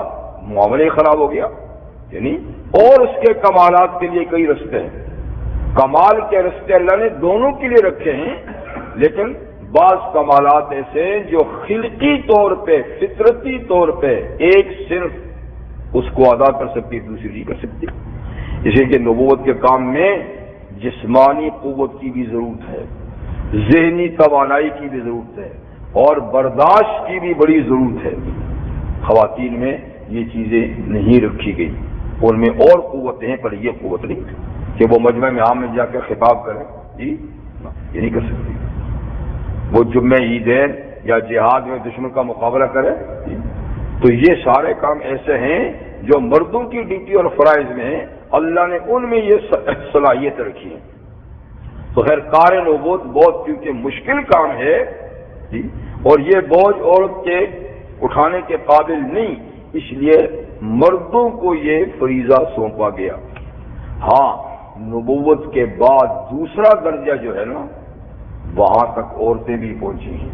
معاملہ ہی خراب ہو گیا، یعنی اور اس کے کمالات کے لیے کئی رستے ہیں، کمال کے رستے اللہ نے دونوں کے لیے رکھے ہیں، لیکن بعض کمالات ایسے ہیں جو خلقی طور پہ، فطرتی طور پہ ایک صرف اس کو ادا کر سکتی، دوسری نہیں کر سکتی۔ اسی کہ نبوت کے کام میں جسمانی قوت کی بھی ضرورت ہے، ذہنی توانائی کی بھی ضرورت ہے، اور برداشت کی بھی بڑی ضرورت ہے۔ خواتین میں یہ چیزیں نہیں رکھی گئی، ان میں اور قوتیں ہیں پر یہ قوت نہیں کہ وہ مجمع میں عام میں جا کر خطاب کریں، جی یہ نہیں کر سکتی۔ وہ جمعہ عیدین یا جہاد میں دشمن کا مقابلہ کرے، تو یہ سارے کام ایسے ہیں جو مردوں کی ڈیوٹی اور فرائض میں ہیں، اللہ نے ان میں یہ صلاحیت رکھی ہے۔ تو خیر کار نبوت بہت کیونکہ مشکل کام ہے جی، اور یہ بوجھ عورت کے اٹھانے کے قابل نہیں، اس لیے مردوں کو یہ فریضہ سونپا گیا۔ ہاں نبوت کے بعد دوسرا درجہ جو ہے نا وہاں تک عورتیں بھی پہنچی ہیں۔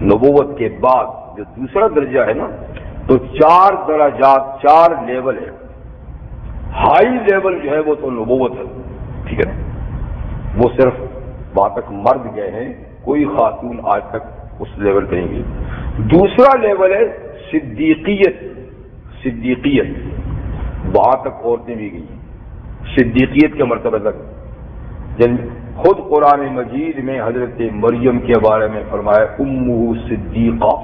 نبوت کے بعد جو دوسرا درجہ ہے نا تو 4 درجات، 4 لیول ہے۔ ہائی لیول جو ہے وہ تو نبوت ہے، ٹھیک ہے، وہ صرف وہاں تک مرد گئے ہیں، کوئی خاتون آج تک اس لیول پہ نہیں گئی۔ دوسرا لیول ہے صدیقیت، صدیقیت وہاں تک عورتیں بھی گئی، صدیقیت کے مرتبہ تک۔ خود قرآن مجید میں حضرت مریم کے بارے میں فرمایا امہ صدیقہ،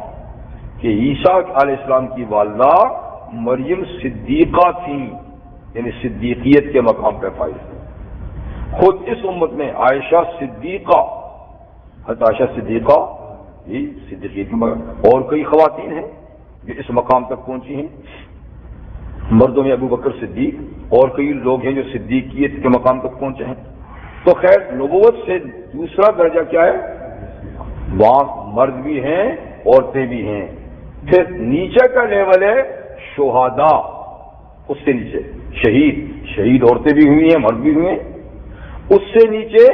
کہ عیسیٰ علیہ السلام کی والدہ مریم صدیقہ تھیں، یعنی صدیقیت کے مقام پہ فائز تھی۔ خود اس امت میں عائشہ صدیقہ، حضرت عائشہ صدیقہ یہ صدیقیت کے مقام، اور کئی خواتین ہیں جو اس مقام تک پہنچی ہیں۔ مردوں میں ابو بکر صدیق اور کئی لوگ ہیں جو صدیقیت کے مقام تک پہنچے ہیں۔ تو خیر نبوت سے دوسرا درجہ کیا ہے، وہاں مرد بھی ہیں عورتیں بھی ہیں۔ پھر نیچے کا لیول ہے شہداء، اس سے نیچے شہید، شہید عورتیں بھی ہوئی ہیں مرد بھی ہوئے ہیں۔ اس سے نیچے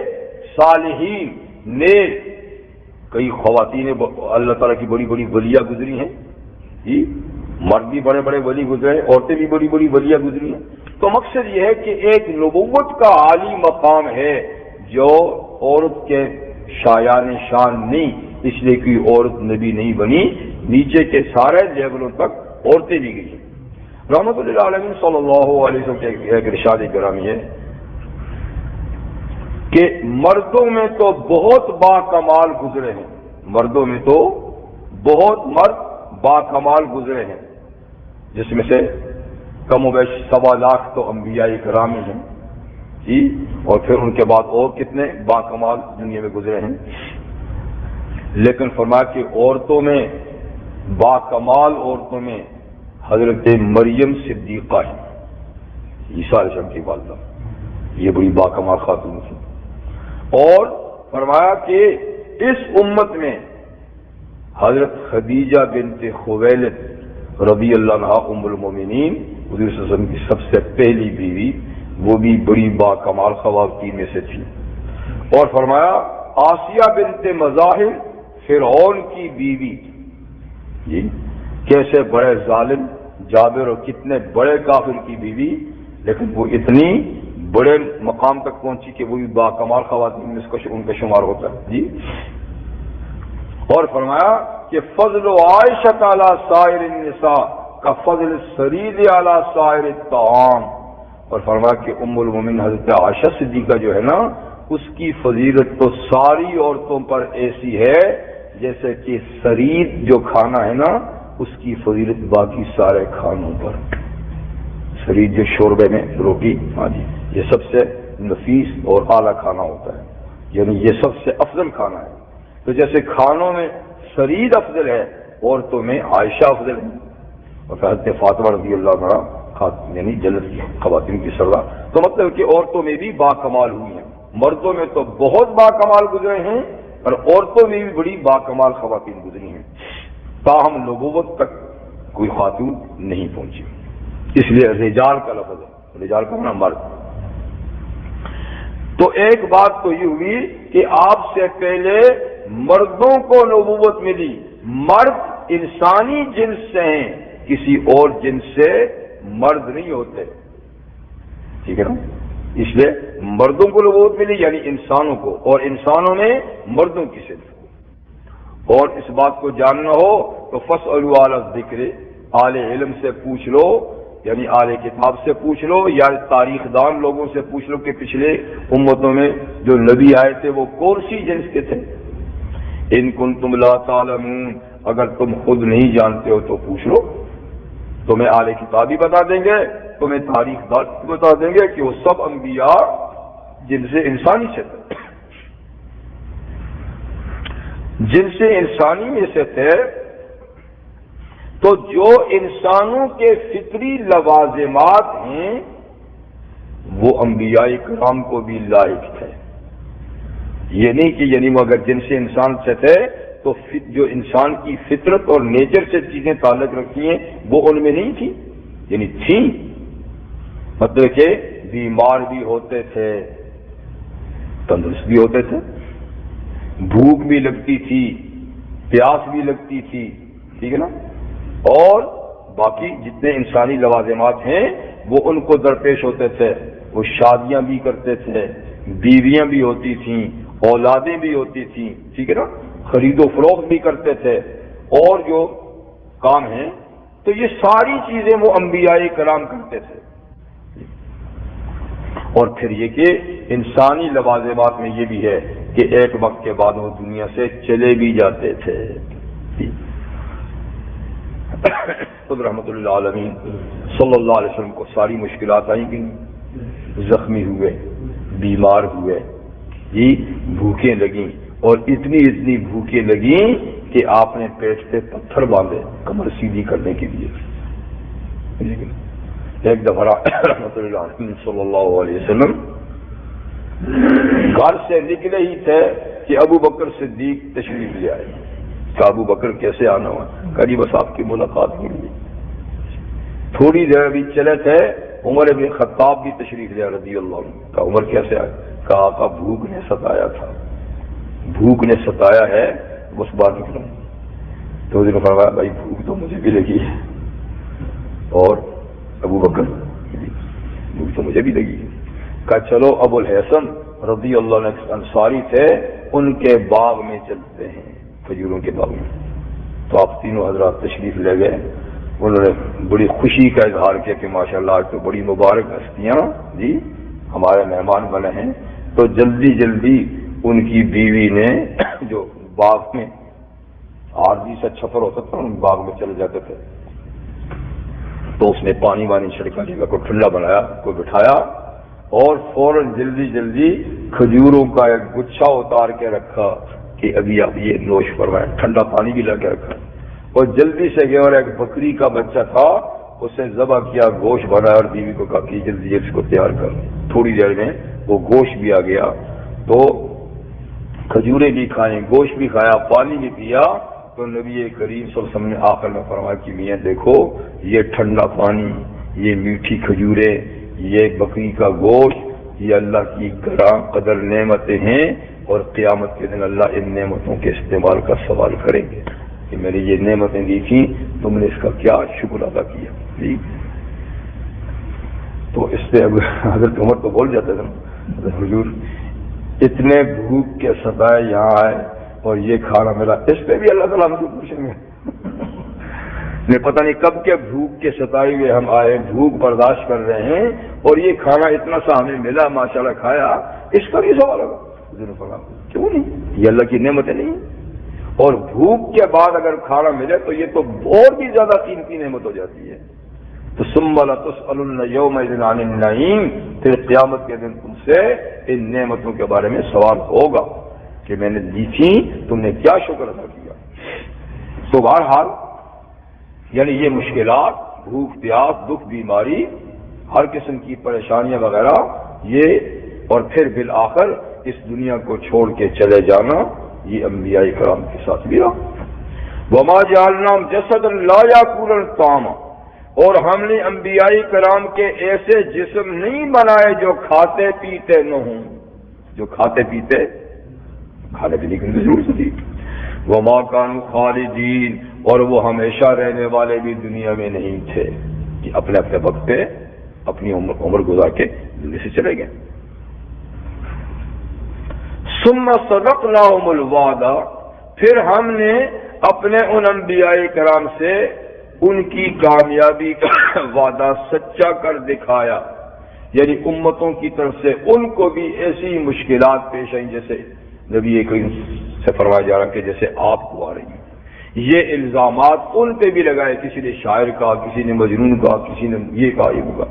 صالحین، نیک، کئی خواتین اللہ تعالیٰ کی بڑی بڑی ولیاں گزری ہیں جی، مرد بھی بڑے بڑے ولی گزرے ہیں، عورتیں بھی بڑی بڑی ولیاں گزری ہیں۔ تو مقصد یہ ہے کہ ایک نبوت کا عالی مقام ہے جو عورت کے شایان شان نہیں، اس لیے کوئی عورت نبی نہیں بنی، نیچے کے سارے لیولوں تک عورتیں بھی گئی۔ رحمت اللہ علیہ صلی اللہ علیہ وسلم کے ایک ارشاد گرامی ہے کہ مردوں میں تو بہت با کمال گزرے ہیں، مردوں میں تو بہت مرد با کمال گزرے ہیں، جس میں سے کم و بیش 1.25 لاکھ تو انبیاء کرام ہیں جی، اور پھر ان کے بعد اور کتنے با کمال دنیا میں گزرے ہیں۔ لیکن فرمایا کہ عورتوں میں با کمال عورتوں میں حضرت مریم صدیقہ ہے، عیسیٰ علیہ السلام کی والدہ، یہ بڑی با کمال خاتون تھی۔ اور فرمایا کہ اس امت میں حضرت خدیجہ بنت خویلد رضی اللہ عنہا ام المومنین، حضور صلی اللہ علیہ وسلم کی سب سے پہلی بیوی، وہ بھی بڑی با کمال خواتین میں سے تھی۔ اور فرمایا آسیہ بنت مزاحم فرعون کی بیوی جی، کیسے بڑے ظالم جابر اور کتنے بڑے کافر کی بیوی، لیکن وہ اتنی بڑے مقام تک پہنچی کہ وہ بھی با کمال خواتین میں ان کا شمار ہوتا ہے جی۔ اور فرمایا کہ فضل عائشہ علی سائر النساء کا فضل سرید علی سائر الطعام، اور فرمایا کہ ام المومنین حضرت عائشہ صدیقہ جو ہے نا، اس کی فضیلت تو ساری عورتوں پر ایسی ہے جیسے کہ سرید جو کھانا ہے نا، اس کی فضیلت باقی سارے کھانوں پر۔ سرید جو شوربے میں روٹی، ہاں جی، یہ سب سے نفیس اور اعلیٰ کھانا ہوتا ہے، یعنی یہ سب سے افضل کھانا ہے۔ تو جیسے کھانوں میں سرید افضل ہے، عورتوں میں عائشہ افضل ہے، اور حضرت فاطمہ رضی اللہ عنہ یعنی جنت کی خواتین کی سردار۔ تو مطلب کہ عورتوں میں بھی با کمال ہوئی ہیں، مردوں میں تو بہت با کمال گزرے ہیں اور عورتوں میں بھی بڑی با کمال خواتین گزری ہیں، تاہم نبوت تک کوئی خاتون نہیں پہنچی، اس لیے رجال کا لفظ ہے، رجال کا نام مرد۔ تو ایک بات تو یہ ہوئی کہ آپ سے پہلے مردوں کو نبوت ملی، مرد انسانی جنس سے ہیں، کسی اور جنس سے مرد نہیں ہوتے، ٹھیک ہے نا؟ اس لیے مردوں کو نبوت ملی یعنی انسانوں کو، اور انسانوں میں مردوں کی صنف۔ اور اس بات کو جاننا ہو تو فاسألوا اہل الذکر، اہل علم سے پوچھ لو، یعنی اہل کتاب سے پوچھ لو یا تاریخ دان لوگوں سے پوچھ لو کہ پچھلے امتوں میں جو نبی آئے تھے وہ کون سی جنس کے تھے۔ ان کنتم لا تعلمون، اگر تم خود نہیں جانتے ہو تو پوچھ لو، تمہیں اہل کتاب ہی بتا دیں گے، تمہیں تاریخ دان بتا دیں گے کہ وہ سب انبیاء جن سے انسانی سے تھے، جن سے انسانی میں سے تھے۔ تو جو انسانوں کے فطری لوازمات ہیں وہ انبیاء کرام کو بھی لائق تھے، یہ نہیں کہ یعنی وہ اگر جن سے انسان سے تھے تو جو انسان کی فطرت اور نیچر سے چیزیں تعلق رکھتی ہیں وہ ان میں نہیں تھی، یعنی تھیں، مطلب کہ بیمار بھی ہوتے تھے، تندرست بھی ہوتے تھے، بھوک بھی لگتی تھی، پیاس بھی لگتی تھی، ٹھیک ہے نا، اور باقی جتنے انسانی لوازمات ہیں وہ ان کو درپیش ہوتے تھے، وہ شادیاں بھی کرتے تھے، بیویاں بھی ہوتی تھیں، اولادیں بھی ہوتی تھیں، ٹھیک ہے نا، خرید و فروخت بھی کرتے تھے، اور جو کام ہیں تو یہ ساری چیزیں وہ انبیاء کرام کرتے تھے۔ اور پھر یہ کہ انسانی لوازمات میں یہ بھی ہے کہ ایک وقت کے بعد وہ دنیا سے چلے بھی جاتے تھے۔ خود رحمۃ اللہ عالمین صلی اللہ علیہ وسلم کو ساری مشکلات آئیں گی، زخمی ہوئے، بیمار ہوئے جی، بھوکیں لگیں، اور اتنی بھوکیں لگیں کہ آپ نے پیٹ پہ پتھر باندھے کمر سیدھی کرنے کے لیے۔ ایک دفعہ رحمۃ اللہ علیہ صلی اللہ علیہ وسلم گھر سے نکلے ہی تھے کہ ابو بکر صدیق تشریف لے آئے۔ کہ ابو بکر کیسے آنا ہوا؟ کہ جی بس آپ کی ملاقات کے لیے۔ تھوڑی دیر ابھی چلے تھے، عمر بن خطاب بھی تشریف لے رضی اللہ عنہ۔ کہ عمر کیسے آئے؟ کہا آقا بھوک نے ستایا تھا، بھوک نے ستایا ہے، بس باہر نکلوں۔ تو اس نے فرمایا بھائی بھوک تو مجھے بھی لگی ہے، اور ابو بکر بھوک تو مجھے بھی لگی ہے۔ کہا چلو ابو الحسن رضی اللہ عنہ انصاری تھے، ان کے باغ میں چلتے ہیں، کھجوروں کے باغ میں۔ تو آپ تینوں حضرات تشریف لے گئے، انہوں نے بڑی خوشی کا اظہار کیا کہ ماشاءاللہ آج تو بڑی مبارک ہستیاں جی ہمارے مہمان بنے ہیں۔ تو جلدی جلدی ان کی بیوی نے جو باغ میں عارضی سے چھپر ہوتا تھا ان باغ میں چلے جاتے تھے، تو اس نے پانی وانی چھڑکا جگہ کو ٹھنڈا بنایا، کو بٹھایا، اور فوراً جلدی جلدی کھجوروں کا ایک گچھا اتار کے رکھا کہ ابھی آپ یہ نوش فرمائیں، ٹھنڈا پانی بھی لا کے رکھا، اور جلدی سے گیا اور ایک بکری کا بچہ تھا اسے ذبح کیا، گوشت بنایا، اور بیوی کو کہا کہ جلدی اس کو تیار کر۔ تھوڑی دیر میں وہ گوشت بھی آ گیا، تو کھجوریں بھی کھائیں، گوشت بھی کھایا، پانی بھی پیا۔ تو نبی کریم صلی اللہ علیہ وسلم نے آخر میں فرمایا کہ میاں دیکھو یہ ٹھنڈا پانی، یہ میٹھی کھجوریں، یہ بکری کا گوشت، یہ اللہ کی گراں قدر نعمتیں ہیں، اور قیامت کے دن اللہ ان نعمتوں کے استعمال کا سوال کریں گے کہ میں نے یہ نعمتیں دی تھیں، تم نے اس کا کیا شکر ادا کیا؟ جی تو اس سے اب حضرت عمر تو بول جاتے تھے، حضور اتنے بھوک کے ستائے یہاں آئے اور یہ کھانا ملا، اس پہ بھی اللہ تعالیٰ ہم کو پوچھیں گے؟ پتہ نہیں کب کے بھوک کے ستائے ہوئے ہم آئے، بھوک برداشت کر رہے ہیں، اور یہ کھانا اتنا سا ہمیں ملا، ماشاءاللہ کھایا، اس کا بھی سوال ہوگا؟ کیوں نہیں؟ یہ اللہ کی نعمتیں نہیں، اور بھوک کے بعد اگر کھانا ملے تو یہ تو اور بھی زیادہ قیمتی نعمت ہو جاتی ہے۔ تو ثم لتسألن یومئذ عن النعیم، پھر قیامت کے دن تم سے ان نعمتوں کے بارے میں سوال ہوگا کہ میں نے دی تھی، تم نے کیا شکر ادا کیا؟ تو بہرحال یعنی یہ مشکلات، بھوک پیاس، دکھ، بیماری، ہر قسم کی پریشانیاں وغیرہ، یہ اور پھر بالآخر اس دنیا کو چھوڑ کے چلے جانا، یہ انبیاء کرام کے ساتھ بھی رہا۔ وما جعلناہم جسدا لا یاکلون الطعام، اور ہم نے انبیاء کرام کے ایسے جسم نہیں بنائے جو کھاتے پیتے نہ ہوں، جو کھاتے پیتے، کھانے پینے کی ضرورت تھی۔ وما کانوا خالدین، اور وہ ہمیشہ رہنے والے بھی دنیا میں نہیں تھے کہ اپنے اپنے وقت پہ اپنی عمر گزار کے دنیا سے چلے گئے۔ ثم صدقناہم الوعدہ، پھر ہم نے اپنے ان انبیاء کرام سے ان کی کامیابی کا وعدہ سچا کر دکھایا، یعنی امتوں کی طرف سے ان کو بھی ایسی مشکلات پیش آئیں جیسے نبی کریم سے فرمایا جا رہا کہ جیسے آپ کو آ رہی ہیں۔ یہ الزامات ان پہ بھی لگائے، کسی نے شاعر کہا، کسی نے مجنون کہا، کسی نے یہ کہا، یہ کہا۔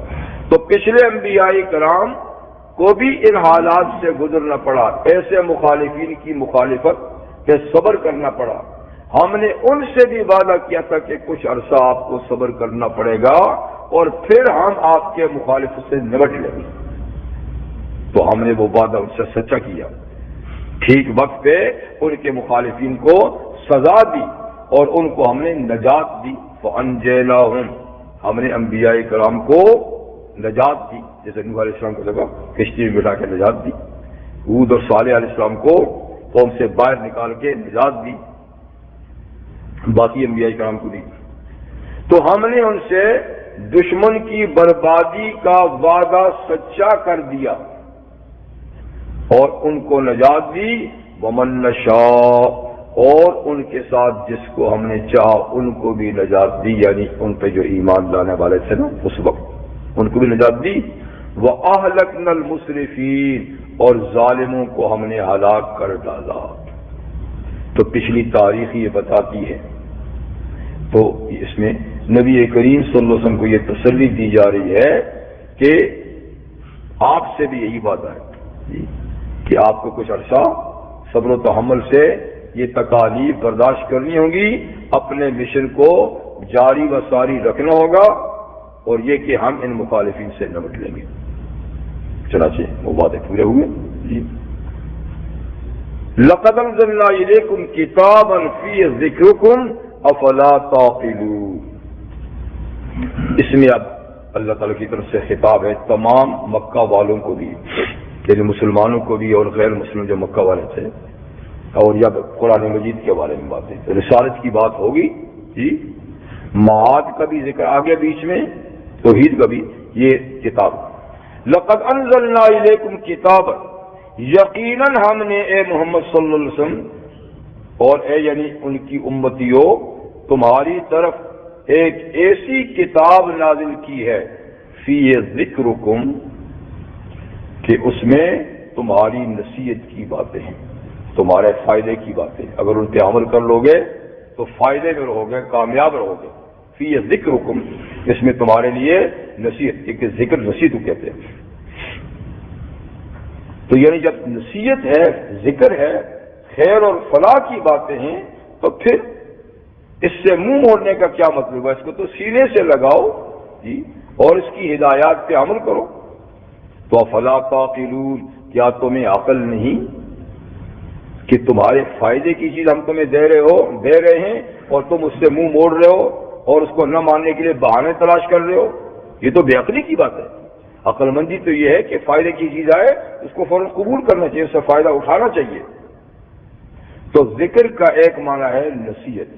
تو پچھلے انبیاء کرام کو بھی ان حالات سے گزرنا پڑا، ایسے مخالفین کی مخالفت پہ صبر کرنا پڑا۔ ہم نے ان سے بھی وعدہ کیا تھا کہ کچھ عرصہ آپ کو صبر کرنا پڑے گا اور پھر ہم آپ کے مخالفت سے نمٹ لیں گے۔ تو ہم نے وہ وعدہ ان سے سچا کیا، ٹھیک وقت پہ ان کے مخالفین کو سزا دی اور ان کو ہم نے نجات دی۔ فَأَنْجَيْنَاهُمْ، ہم نے انبیاء کرام کو نجات دی، جیسے نوح علیہ السلام کو جگہ کشتی میں بٹھا کے نجات دی، ہود اور صالح علیہ السلام کو قوم سے باہر نکال کے نجات دی، باقی انبیاء کرام کو دی۔ تو ہم نے ان سے دشمن کی بربادی کا وعدہ سچا کر دیا اور ان کو نجات دی۔ وَمَن نَّشَاءُ، اور ان کے ساتھ جس کو ہم نے چاہا ان کو بھی نجات دی، یعنی ان پہ جو ایمان لانے والے تھے نا اس وقت ان کو بھی نجات دی۔ وَأَهْلَكْنَا الْمُسْرِفِينَ، اور ظالموں کو ہم نے ہلاک کر ڈالا۔ تو پچھلی تاریخ یہ بتاتی ہے، تو اس میں نبی کریم صلی اللہ علیہ وسلم کو یہ تسلی دی جا رہی ہے کہ آپ سے بھی یہی بات ہے کہ آپ کو کچھ عرصہ صبر و تحمل سے یہ تکالیف برداشت کرنی ہوگی، اپنے مشن کو جاری و ساری رکھنا ہوگا، اور یہ کہ ہم ان مخالفین سے نمٹ لیں گے۔ چنانچہ وہ باتیں پورے ہوئے۔ لَقَدْ أَنزَلْنَا إِلَيْكُمْ كِتَابًا فِيهِ ذِكْرُكُمْ أَفَلَا تَعْقِلُونَ، اس میں اب اللہ تعالیٰ کی طرف سے خطاب ہے تمام مکہ والوں کو بھی، یعنی مسلمانوں کو بھی اور غیر مسلم جو مکہ والے تھے، اور جب قرآن مجید کے بارے میں باتیں، رسالت کی بات ہوگی، جی معاد کا بھی ذکر آگے بیچ میں، توحید کا بھی، یہ کتاب۔ لَقَدْ أَنزَلْنَا إِلَيْكُمْ كِتَابًا، یقیناً ہم نے اے محمد صلی اللہ علیہ وسلم اور اے یعنی ان کی امتیوں تمہاری طرف ایک ایسی کتاب نازل کی ہے، فِيهِ ذِكْرُكُمْ، کہ اس میں تمہاری نصیحت کی باتیں ہیں، تمہارے فائدے کی باتیں، اگر ان پہ عمل کر لو گے تو فائدے میں رہو گے، کامیاب رہو گے۔ فِيهِ ذِكْرُكُمْ، اس میں تمہارے لیے نصیحت، ایک ذکر نصیحت کو کہتے ہیں۔ تو یعنی جب نصیحت ہے، ذکر ہے، خیر اور فلاح کی باتیں ہیں، تو پھر اس سے منہ موڑنے کا کیا مطلب ہے؟ اس کو تو سینے سے لگاؤ جی، اور اس کی ہدایات پہ عمل کرو۔ تو افلا تعقلون، کیا تمہیں عقل نہیں کہ تمہارے فائدے کی چیز ہم تمہیں دے رہے ہیں اور تم اس سے منہ موڑ رہے ہو اور اس کو نہ ماننے کے لیے بہانے تلاش کر رہے ہو؟ یہ تو بے عقلی کی بات ہے۔ عقل مندی تو یہ ہے کہ فائدے کی چیز آئے اس کو فوراً قبول کرنا چاہیے، اس سے فائدہ اٹھانا چاہیے۔ تو ذکر کا ایک معنی ہے نصیحت،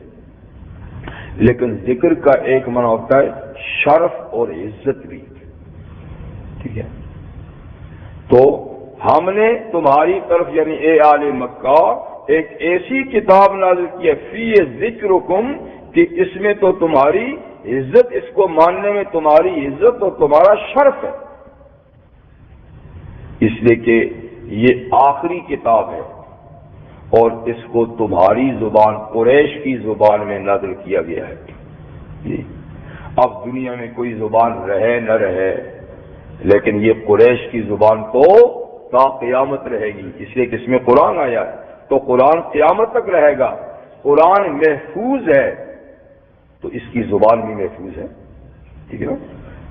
لیکن ذکر کا ایک معنی ہوتا ہے شرف اور عزت بھی، ٹھیک ہے؟ تو ہم نے تمہاری طرف یعنی اے آل مکہ ایک ایسی کتاب نازل کی ہے فی ذکرکم کہ اس میں تو تمہاری عزت، اس کو ماننے میں تمہاری عزت اور تمہارا شرف ہے، اس لیے کہ یہ آخری کتاب ہے اور اس کو تمہاری زبان قریش کی زبان میں نازل کیا گیا ہے۔ جی اب دنیا میں کوئی زبان رہے نہ رہے، لیکن یہ قریش کی زبان تو تا قیامت رہے گی، اس لیے کہ اس میں قرآن آیا ہے تو قرآن قیامت تک رہے گا۔ قرآن محفوظ ہے تو اس کی زبان بھی محفوظ ہے، ٹھیک ہے نا؟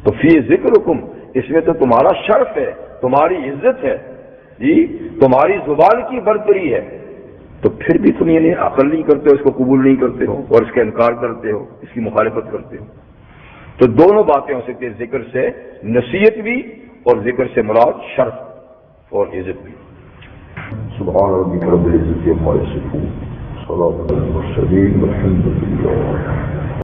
تو فی ذکرکم اس میں تو تمہارا شرف ہے، تمہاری عزت ہے، جی تمہاری زبان کی برتری ہے، تو پھر بھی تم یہ عقل نہیں کرتے ہو، اس کو قبول نہیں کرتے ہو اور اس کا انکار کرتے ہو، اس کی مخالفت کرتے ہو۔ تو دونوں باتیں ہو سکتی ہیں، ذکر سے نصیحت بھی اور ذکر سے مراد شرف اور عزت بھی۔ سبحان ربک رب العزة عما یصفون، وسلام علی المرسلین والحمد للہ۔